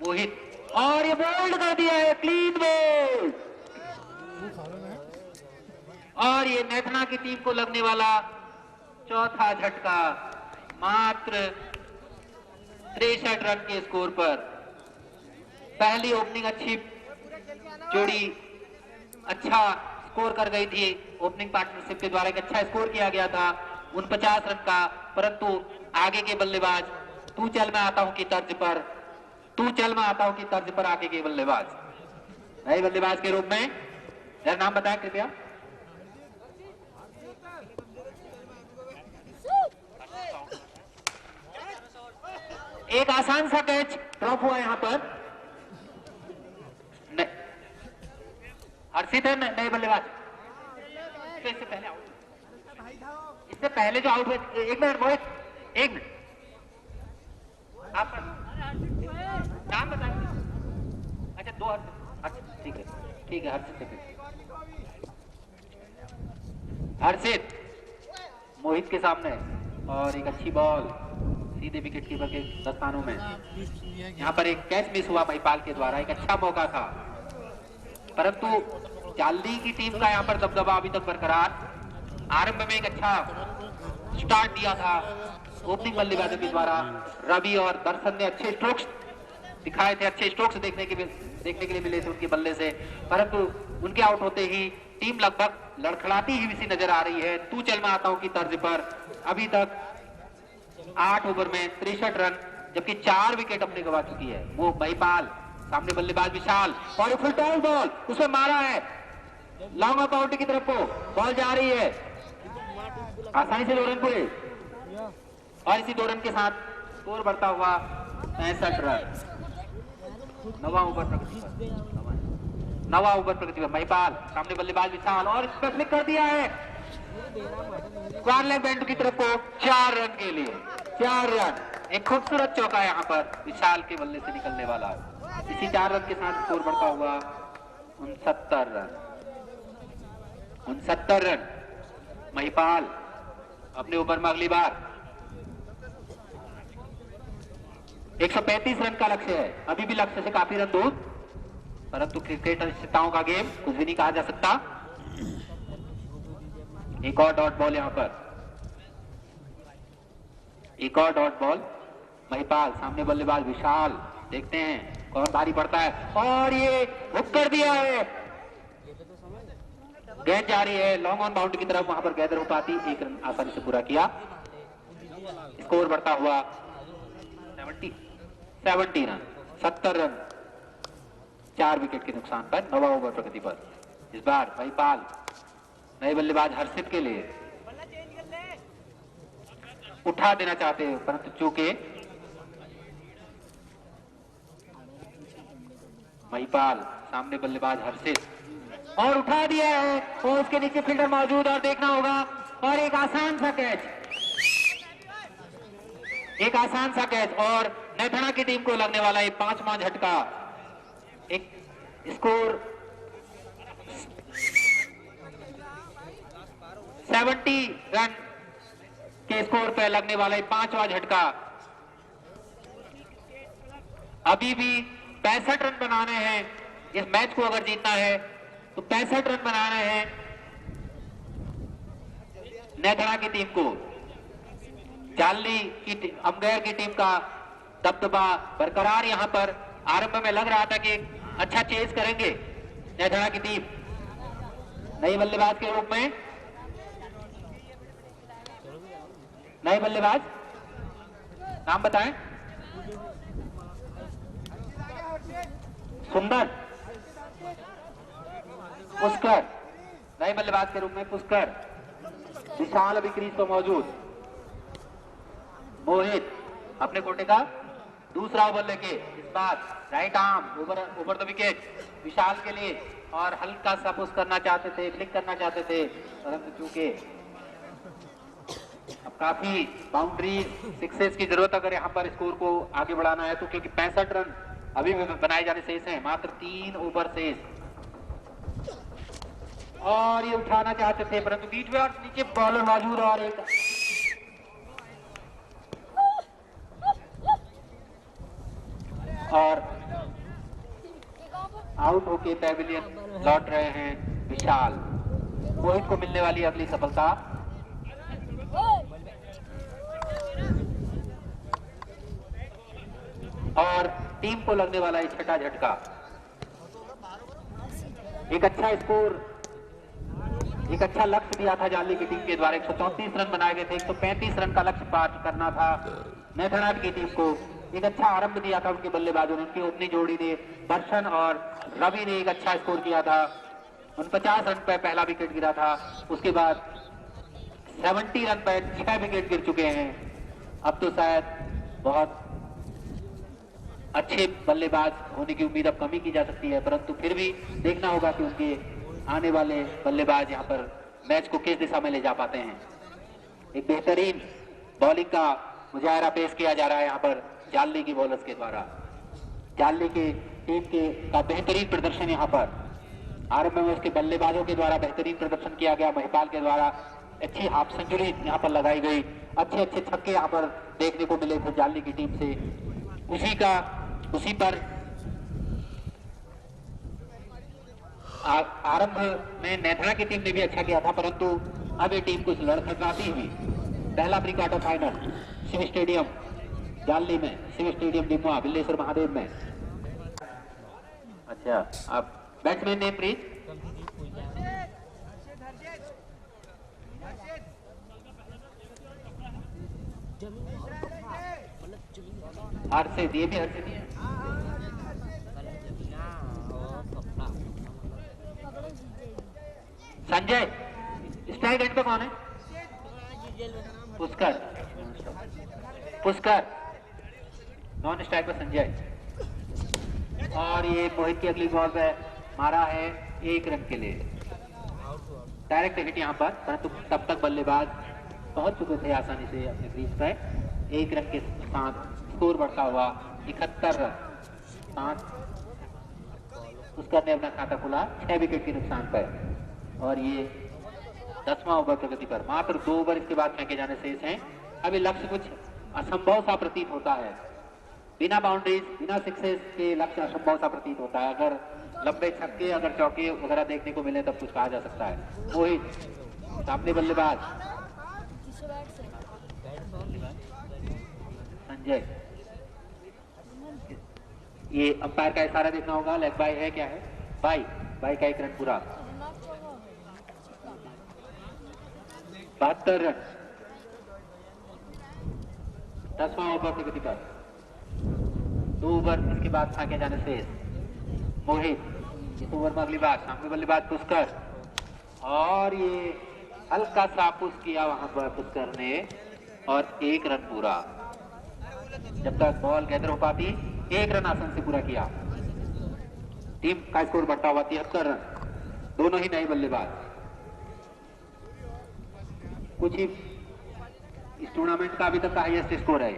[SPEAKER 1] मोहित, और ये बोल्ड कर दिया है, क्लीन बोल्ड। और ये नेथना की टीम को लगने वाला चौथा झटका मात्र 63 रन के स्कोर पर। पहली ओपनिंग अच्छी जोड़ी अच्छा स्कोर कर गई थी। ओपनिंग पार्टनरशिप के द्वारा एक अच्छा स्कोर किया गया था 49 रन का, परंतु आगे के बल्लेबाज तू चल मैं आता हूं की तर्ज पर आगे के बल्लेबाज, नए बल्लेबाज के रूप में जरा नाम बताएं कृपया। एक आसान सा कैच ड्रॉप हुआ यहां पर। हर्षित है नए बल्लेबाज। इससे पहले जो आउट हुए, 1 मिनट मोहित, 1 मिनट, आपका नाम बताइए। अच्छा 2 हर्षित, अच्छा ठीक है हर्षित से। हर्षित मोहित के सामने और एक अच्छी बॉल सीधे विकेट कीपर के दस्तानों में। यहाँ पर एक कैच मिस हुआ महिपाल के द्वारा, एक अच्छा मौका था, परंतु जालदी की टीम का यहाँ पर दबदबा अभी तक बरकरार। आरंभ में एक अच्छा स्टार्ट दिया था ओपनिंग बल्लेबाजों के द्वारा। रवि और दर्शन ने अच्छे स्ट्रोक्स दिखाए थे, अच्छे स्ट्रोक्स देखने के लिए मिले थे उनके बल्ले से, परंतु उनके आउट होते ही टीम लगभग लड़खड़ाती ही सी नजर आ रही है। तू चल मैं आता हूं की तर्ज पर अभी तक 8 ओवर में 63 रन, जबकि 4 विकेट अपने गवा चुकी है। वो महिपाल, सामने बल्लेबाज विशाल, और फुल टॉस बॉल उसमें मारा है लॉन्ग ऑफ बाउंड्री की तरफ को, बॉल जा रही है आसानी से 2 रन पूरे, और इसी 2 रन के साथ स्कोर बढ़ता हुआ 65 रन। 9वां ओवर प्रगति पर महिपाल, सामने बल्लेबाज विशाल, और इस पर क्लिक कर दिया है स्क्वायर लेग बैंड की तरफ को 4 रन के लिए। 4 रन, एक खूबसूरत चौका यहाँ पर विशाल के बल्ले से निकलने वाला। इसी 4 रन के साथ स्कोर बढ़ता हुआ 69 रन। महिपाल अपने ऊपर में अगली बार 135 रन का लक्ष्य है, अभी भी लक्ष्य से काफी रन दूर, परंतु क्रिकेट अनिश्चितताओं का गेम, कुछ भी नहीं कहा जा सकता। एक और डॉट बॉल यहां पर, एक और डॉट बॉल। महिपाल, सामने बल्लेबाज विशाल, देखते हैं कौन भारी पड़ता है, और ये हुक कर दिया है। गेंद जा रही है लॉन्ग ऑन बाउंड्री की तरफ, वहां पर गैदर हो पाती, 1 रन आसानी से पूरा किया। स्कोर बढ़ता हुआ 70 रन, 70 रन 4 विकेट के नुकसान पर, 9वां ओवर प्रगति पर। इस बार महिपाल नए बल्लेबाज हर्षित के लिए उठा देना चाहते हैं, परंतु चूके महिपाल, सामने बल्लेबाज हर्षित, और उठा दिया है, और उसके नीचे फील्डर मौजूद, और देखना होगा, और एक आसान सा कैच, एक आसान सा कैच, और नेथाना की टीम को लगने वाला एक 5वां झटका। एक स्कोर 70 रन के स्कोर पर लगने वाला 5वां झटका। अभी भी 65 रन बनाने हैं, इस मैच को अगर जीतना है तो 65 रन बनाने हैं नेथाना की टीम को। जालनी की अमगैर की टीम का दबदबा बरकरार, यहां पर आरंभ में लग रहा था कि अच्छा चेस करेंगे नेथाना की टीम। नए बल्लेबाज के रूप में, नए बल्लेबाज नाम बताएं। सुंदर, पुष्कर, नए बल्लेबाज के रूप में पुष्कर। विशाल अभी क्रीज पर मौजूद। मोहित अपने कोटे का दूसरा ओवर लेके, इस बार right arm over the wicket Vishal के लिए, और हल्का सा पुश करना चाहते थे, क्लिक करना चाहते थे, परंतु चूंकि अब काफी बाउंड्री सिक्सेस की जरूरत अगर यहाँ पर स्कोर को आगे बढ़ाना है तो, क्योंकि 65 रन अभी भी बनाए जाने शेष हैं, मात्र 3 ओवर शेष, और ये उठाना चाहते थे, परंतु बीच में और नीचे बॉलर मौजूद, और एक और आउट होके पैविलियन लौट रहे हैं विशाल। मोहित को मिलने वाली अगली सफलता। और टीम को लगने वाला एक 6ठा झटका। एक अच्छा स्कोर, एक अच्छा लक्ष्य दिया था जालनी की टीम के द्वारा। 134 रन बनाए गए थे, 135 रन का लक्ष्य पार करना था नेथाना की टीम को। एक अच्छा आरंभ दिया था उनके बल्लेबाजों ने, उनकी ओपनिंग जोड़ी ने, दर्शन और रवि ने एक अच्छा स्कोर किया था। 49 रन पर पहला विकेट गिरा था, उसके बाद 70 रन पर 6 विकेट गिर चुके हैं। अब तो शायद बहुत अच्छे बल्लेबाज होने की उम्मीद अब कमी की जा सकती है, परंतु फिर भी देखना होगा कि उनके आने वाले बल्लेबाज यहाँ पर मैच को किस दिशा में ले जा पाते हैं। एक बेहतरीन बॉलिंग का मुजाहरा पेश किया जा रहा है यहाँ पर जालनी की बॉलर्स के द्वारा। जालनी की टीम का बेहतरीन प्रदर्शन यहाँ पर आरंभ में उसके बल्लेबाजों के द्वारा बेहतरीन प्रदर्शन किया गया। महिपाल के द्वारा अच्छी हाफ सेंचुरी यहाँ पर लगाई गई, अच्छे अच्छे छक्के यहाँ पर देखने को मिले थे जालनी की टीम से। उसी पर आरंभ में नेथाना की टीम ने भी अच्छा किया था, परंतु अब ये टीम कुछ लड़खड़ाती हुई पहला pre quarter final Shiv stadium Jalni में, शिव स्टेडियम डिमुआ बिल्लेश्वर महादेव में। अच्छा, आप बैट्समैन नेम प्लीज। हर्षित, ये भी हर्षित है। संजय, स्ट्राइक एंड पे कौन है? पुष्कर, नॉन स्ट्राइक पर संजय। और ये मोहित की अगली बॉल पे मारा है 1 रन के लिए, डायरेक्ट हिट यहाँ पर, परंतु तब तक बल्लेबाज पहुंच चुके थे आसानी से अपने क्रीज पर। 1 रन के साथ स्कोर बढ़ता हुआ 71 रन, 5 पुष्कर ने अपना खाता खुला 6 विकेट के नुकसान पर। और ये 10वां ओवर प्रगति पर, मात्र 2 ओवर इसके बाद फेंके जाने शेष हैं। अभी लक्ष्य कुछ असंभव सा प्रतीत होता है, बिना बाउंड्रीज बिना सिक्सेस के लक्ष्य असंभव सा प्रतीत होता है। अगर लंबे छक्के अगर चौके वगैरह देखने को मिले तब कुछ कहा जा सकता है। मोहित सामने बल्लेबाज संजय, ये अंपायर का इशारा देखना होगा, लेग बाय है क्या है, बाई का 1 रन पूरा, 72 रन 10वां ओवर की गति पर, 2 ओवर इसके बाद फेंके जाने से मोहित इस ओवर में अगली बार सामने बल्लेबाज पुष्कर, और ये हल्का सा पुश किया वहां पर पुष्कर ने और 1 रन पूरा। जब तक बॉल गैदर हो पाती 1 रन आसान से पूरा किया। टीम का स्कोर बढ़ता हुआ 73 रन, दोनों ही नए बल्लेबाज। कुछ ही इस टूर्नामेंट का अभी तक का हाईएस्ट स्कोर है,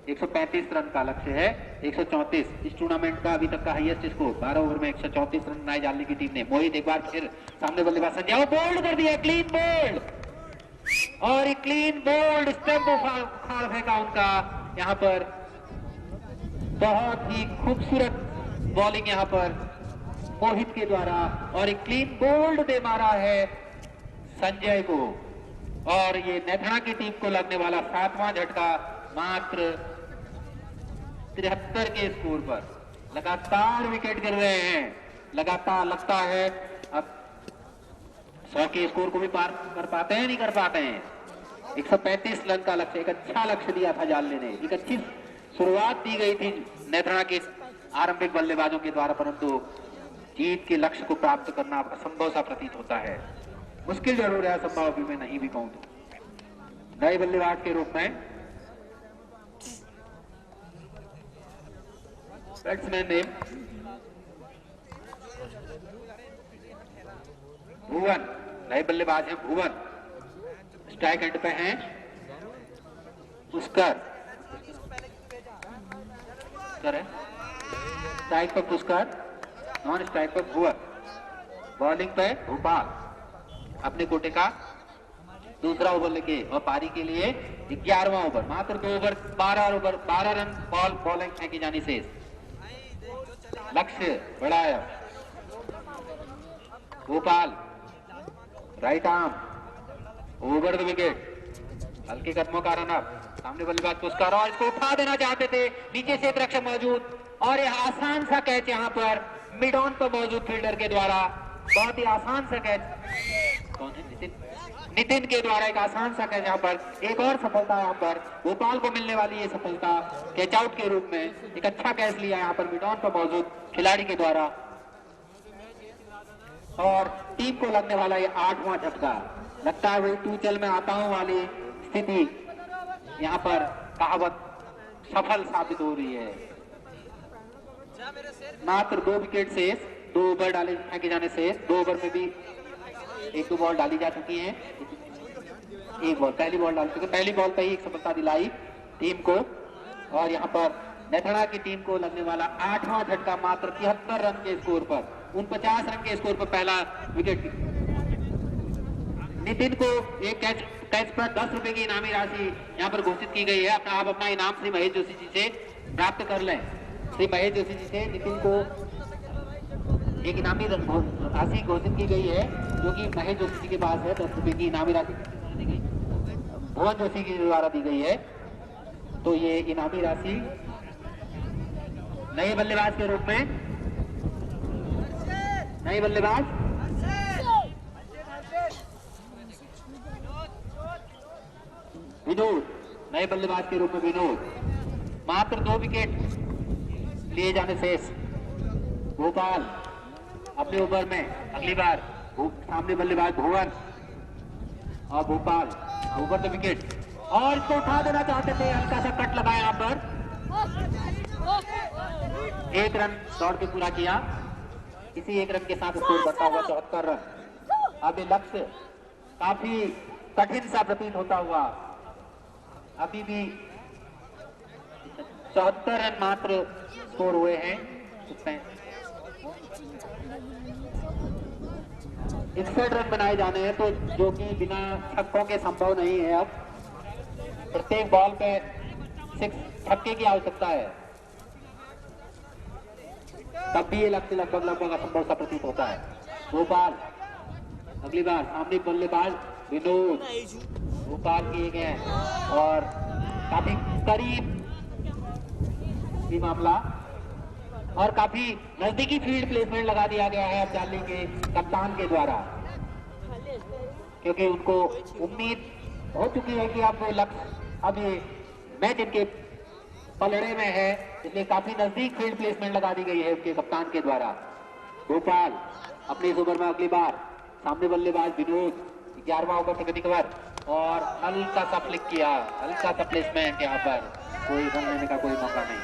[SPEAKER 1] 135 रन का लक्ष्य है, 134 इस टूर्नामेंट का अभी तक का हाईएस्ट स्कोर। 12 ओवर में 134 रन बनाए डालने की टीम ने। मोहित एक बार फिर सामने बल्लेबाज संजय बोल्ड कर दिया, क्लीन बोल्ड, और एक क्लीन बोल्ड स्टंप उखाड़ फेंका उनका। यहाँ पर बहुत ही खूबसूरत बॉलिंग यहाँ पर मोहित के द्वारा, और एक क्लीन बोल्ड दे मारा है संजय को। और ये नेथाना की टीम को लगने वाला 7वां झटका मात्र 73 के स्कोर पर। लगातार विकेट गिर रहे हैं, लगातार लगता है अब 100 के स्कोर को भी पार कर पाते हैं, नहीं कर पाते हैं। 135 रन का लक्ष्य, एक अच्छा लक्ष्य दिया था जालने ने, एक अच्छी शुरुआत दी गई थी नेथाना के आरंभिक बल्लेबाजों के द्वारा, परंतु जीत के लक्ष्य को प्राप्त करना असंभव सा प्रतीत होता है। मुश्किल जरूर है, असंभव भी मैं नहीं भी कहूं तो। नए बल्लेबाज के रूप में बैट्समैन नेम भुवन, नए बल्लेबाज हैं भुवन। स्ट्राइक एंड पे हैं पुष्कर, स्ट्राइक पर पुष्कर, नॉन स्ट्राइक पर भुवन। बॉलिंग पे भोपाल अपने कोटे का दूसरा ओवर लेके, और पारी के लिए 11वां ओवर, मात्र 2 ओवर 12 रन बॉलिंग फेंकी जानी शेष। लक्ष्य बढ़ाया Bhopal, right arm over the wicket, हल्के कदमों का रन अप। सामने बल्लेबाज पुष्कर, और इसको उठा देना चाहते थे, नीचे से एक रक्षक मौजूद, और यह आसान सा कैच यहाँ पर मिड ऑन पर मौजूद फील्डर के द्वारा, बहुत ही आसान सा कैच। कौन है? नितिन के द्वारा एक आसान सा कैच। यहाँ पर एक और सफलता, यहाँ पर भोपाल को मिलने वाली ये सफलता कैच आउट के रूप में, एक अच्छा कैच लिया यहाँ पर मिड ऑन पर मौजूद खिलाड़ी के द्वारा, और टीम को लगने वाला ये 8वां झटका। लगता है वही टू चल में आता हूं वाली स्थिति यहाँ पर कहावत सफल साबित हो रही है। मात्र 2 विकेट शेष, 2 ओवर डाले फेंके जाने से, 2 ओवर में भी 1-2 बॉल डाली जा चुकी हैं। एक बॉल, पहली बॉल डाल चुके, पहली बॉल पर ही एक सफलता दिलाई टीम को। और यहाँ पर नेथाना की टीम को लगने वाला 8वां झटका मात्र 73 रन के स्कोर पर, 49 रन के स्कोर पर पहला विकेट। नितिन को एक कैच पर 10 रुपए की इनामी राशि यहाँ पर घोषित की गई है। आप अपना इनाम श्री महेश जोशी जी से प्राप्त कर लें। श्री महेश जोशी जी से नितिन को एक इनामी राशि घोषित की गई है, जो कि महेश जोशी जी के पास है। 10 रुपए की इनामी राशि भुवन जोशी के द्वारा दी गई है। तो ये इनामी राशि नए बल्लेबाज के रूप में, नए बल्लेबाज विनोद, नए बल्लेबाज के रूप में विनोद। मात्र 2 विकेट लिए जाने शेष। भोपाल अपने ओवर में अगली बार सामने बल्लेबाज भुवन, और भोपाल ओवर द विकेट, और इसको उठा देना चाहते थे, हल्का सा कट लगाया यहाँ पर। 1 रन दौड़ के पूरा किया। इसी 1 रन के साथ स्कोर बढ़ता हुआ 74 रन। अब ये लक्ष्य काफी कठिन सा प्रतीत होता हुआ, अभी भी 74 रन मात्र स्कोर हुए हैं। 61 रन बनाए जाने हैं, तो जो कि बिना छक्कों के संभव नहीं है। अब प्रत्येक बॉल पे 6 छक्के की आवश्यकता है, तब भी ये लगभग असंभव सा प्रतीत होता है। भोपाल अगली बार सामने बल्लेबाज विनोद, भोपाल किए गए और काफी करीब ये मामला और काफी नजदीकी फील्ड प्लेसमेंट लगा दिया गया है अब जाली के कप्तान के द्वारा, क्योंकि उनको उम्मीद हो चुकी है कि अब लक्ष्य अब ये मैच इनके पलड़े में है, इसलिए काफी नजदीक फील्ड प्लेसमेंट लगा दी गई है उनके कप्तान के द्वारा। भोपाल अपने इस ओवर में अगली बार सामने बल्लेबाज विनोद, 11वां ओवर प्रगति कवर और हल्का सा फ्लिक किया, हल्का सा प्लेसमेंट, यहाँ पर कोई रन लेने का कोई मौका नहीं।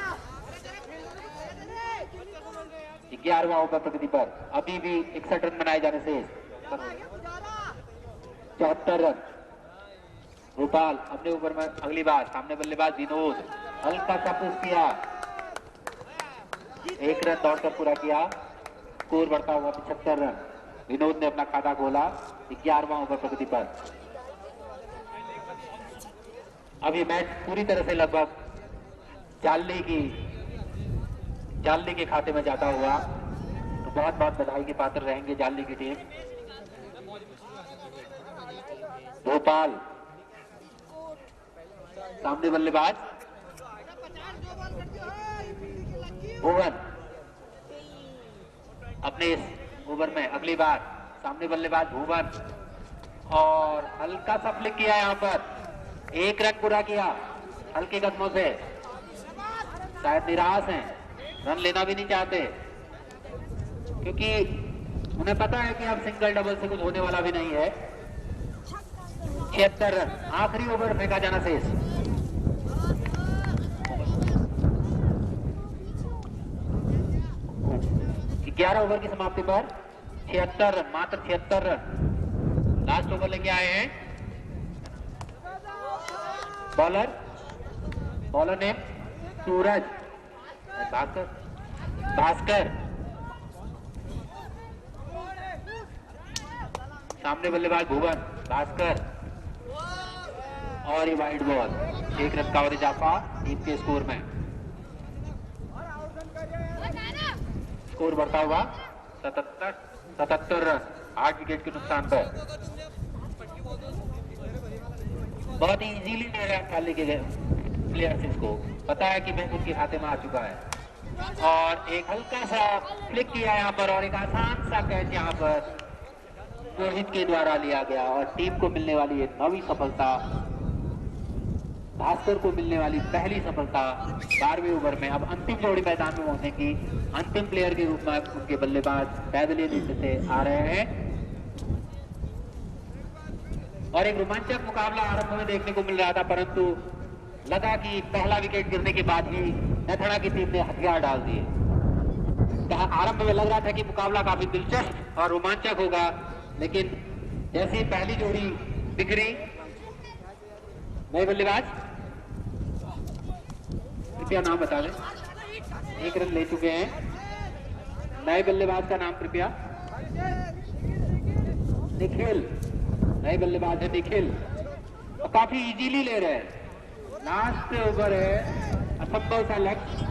[SPEAKER 1] 11वां ओवर प्रगति पर अभी भी 61 रन बनाए जाने से 74 रन। भोपाल अपने ओवर में अगली बार सामने बल्लेबाज विनोद, हल्का सा पुश किया, 1 रन दौड़कर पूरा किया, स्कोर बढ़ता हुआ 75 रन। विनोद ने अपना खाता खोला 11वां ओवर प्रगति पर। अब ये मैच पूरी तरह से लगभग जाली के खाते में जाता हुआ, तो बहुत बहुत बधाई के पात्र रहेंगे जाली की टीम। भोपाल सामने बल्लेबाज भुवन, अपने इस ओवर में अगली बार सामने बल्लेबाज भुवन और हल्का सा फ्लिक किया, यहाँ पर 1 रन पूरा किया हल्के कदमों से। शायद निराश हैं, रन लेना भी नहीं चाहते, क्योंकि उन्हें पता है कि अब सिंगल डबल से कुछ होने वाला भी नहीं है। 76 रन, आखिरी ओवर फेंका जाना शेष। ग्यारह ओवर की समाप्ति पर 76 रन, मात्र 76 रन। लास्ट ओवर लेके आए हैं बॉलर ने सूरज भास्कर, सामने बल्लेबाज भुवन, भास्कर और ये वाइड बॉल, 1 रन का और इजाफा टीम के स्कोर में। स्कोर बढ़ता हुआ 77 रन, 8 विकेट के नुकसान पर। बहुत ही इजीली ले रहे हैं खाली के प्लेयर्स, इसको पता है कि मैं उनके खाते में आ चुका है। और एक हल्का सा फ्लिक किया यहाँ पर और एक आसान सा कैच यहाँ पर रोहित के द्वारा लिया गया और टीम को मिलने वाली ये 9वीं सफलता, भास्कर को मिलने वाली पहली सफलता 12वें ओवर में। अब अंतिम जोड़ी मैदान में पहुंचेगी, अंतिम प्लेयर के रूप में उनके बल्लेबाज पैदल नीचे से आ रहे हैं और एक रोमांचक मुकाबला आरंभ में देखने को मिल रहा था, परंतु लगा कि पहला विकेट गिरने के बाद ही नथड़ा की टीम ने हथियार डाल दिए। आरंभ में लग रहा था कि मुकाबला काफी दिलचस्प और रोमांचक होगा, लेकिन जैसे ही पहली जोड़ी बिखरी, नए बल्लेबाज कृपया नाम बता दें, 1 रन ले चुके हैं। नए बल्लेबाज का नाम कृपया, निखिल, नए बल्लेबाज है निखिल, और काफी इजीली ले रहे हैं। लास्ट ओवर है, असंभव सा लक्ष्य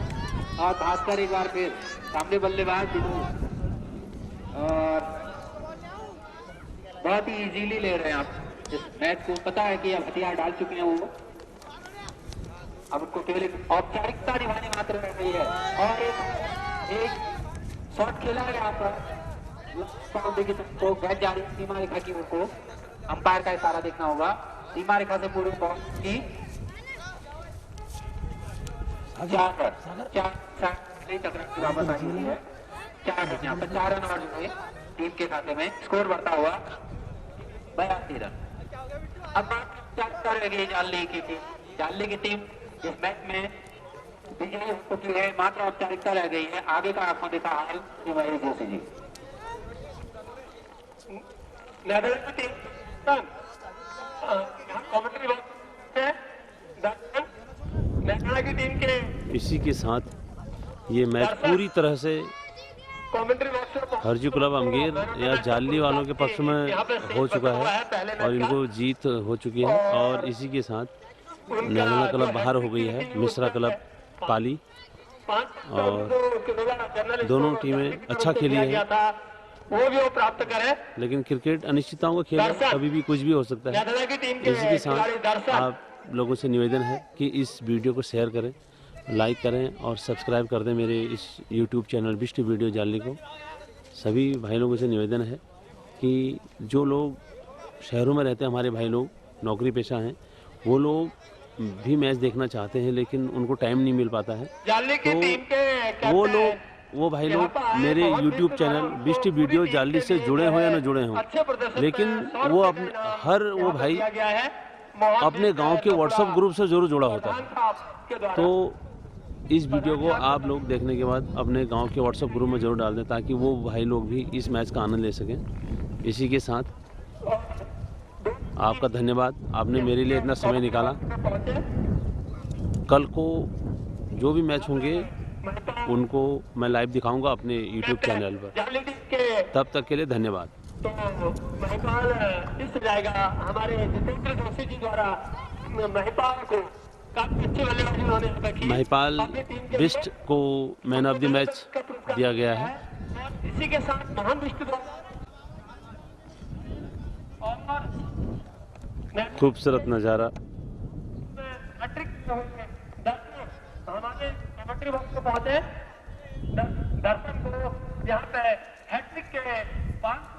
[SPEAKER 1] और भास्कर एक बार फिर सामने बल्लेबाज विनोद और बहुत ही इजीली ले रहे हैं आप इस मैच को। पता है कि अब हथियार डाल चुके हैं वो, अब उनको केवल एक औपचारिकता निभानी मात्र रह गई है। और एक शॉट खेला है यहाँ पर, तो गैप जारी सीमा रेखा की, उनको अंपायर का इशारा देखना होगा। सीमा रेखा से पूर्व बॉल की 4 वापस आई हुई है, 4 रन, यहाँ पर 4 रन और जुड़े टीम के खाते में। स्कोर बढ़ता हुआ 82 रन। अब बात रह गई जाली की टीम इस मैच में विजयी हो चुकी है, मात्र औपचारिकता रह गई है। आगे का आंखों देखा हाल महेश जोशी जी।
[SPEAKER 3] की टीम के
[SPEAKER 2] इसी के साथ ये मैच पूरी तरह से
[SPEAKER 3] कमेंट्री बॉक्स में
[SPEAKER 2] फर्जी क्लब अमगीर या जाली वालों के पक्ष में हो चुका है और इनको जीत हो चुकी है। और इसी के साथ नैना क्लब बाहर हो गई है, मिश्रा क्लब पाली। और दोनों टीमें अच्छा खेली है,
[SPEAKER 3] वो भी वो प्राप्त करे।
[SPEAKER 2] लेकिन क्रिकेट अनिश्चितताओं का खेल है, कभी भी कुछ भी हो सकता है। इसी के साथ आप लोगों से निवेदन है कि इस वीडियो को शेयर करें, लाइक करें और सब्सक्राइब कर दें मेरे इस YouTube चैनल बिस्ट वीडियो जाली को। सभी भाई लोगों से निवेदन है कि जो लोग शहरों में रहते हैं, हमारे भाई लोग नौकरी पेशा हैं, वो लोग भी मैच देखना चाहते हैं लेकिन उनको टाइम नहीं मिल पाता है। तो वो भाई लोग मेरे YouTube चैनल बिस्ट वीडियो जाली से जुड़े हों या न जुड़े हों, लेकिन वो वो भाई अपने गांव के व्हाट्सएप ग्रुप से जरूर जुड़ा होता है। तो इस वीडियो को आप लोग देखने के बाद अपने गांव के व्हाट्सएप ग्रुप में जरूर डाल दें ताकि वो भाई लोग भी इस मैच का आनंद ले सकें। इसी के साथ आपका धन्यवाद, आपने मेरे लिए इतना समय निकाला। कल को जो भी मैच होंगे उनको मैं लाइव दिखाऊंगा अपने YouTube चैनल पर। तब तक के लिए धन्यवाद।
[SPEAKER 3] तो महिपाल इस जाएगा हमारे जितेंद्र जोशी जी द्वारा महिपाल को काफी अच्छी बल्लेबाजी उन्होंने रखी।
[SPEAKER 2] महिपाल बिस्ट को मैन ऑफ द मैच दिया गया है।
[SPEAKER 3] और इसी के साथ महान बिस्ट
[SPEAKER 2] खूबसूरत नज़ारा।
[SPEAKER 3] हमारे कमेंट्री बॉक्स को पहुंचे दर्शक को यहाँ पे हैट्रिक के 5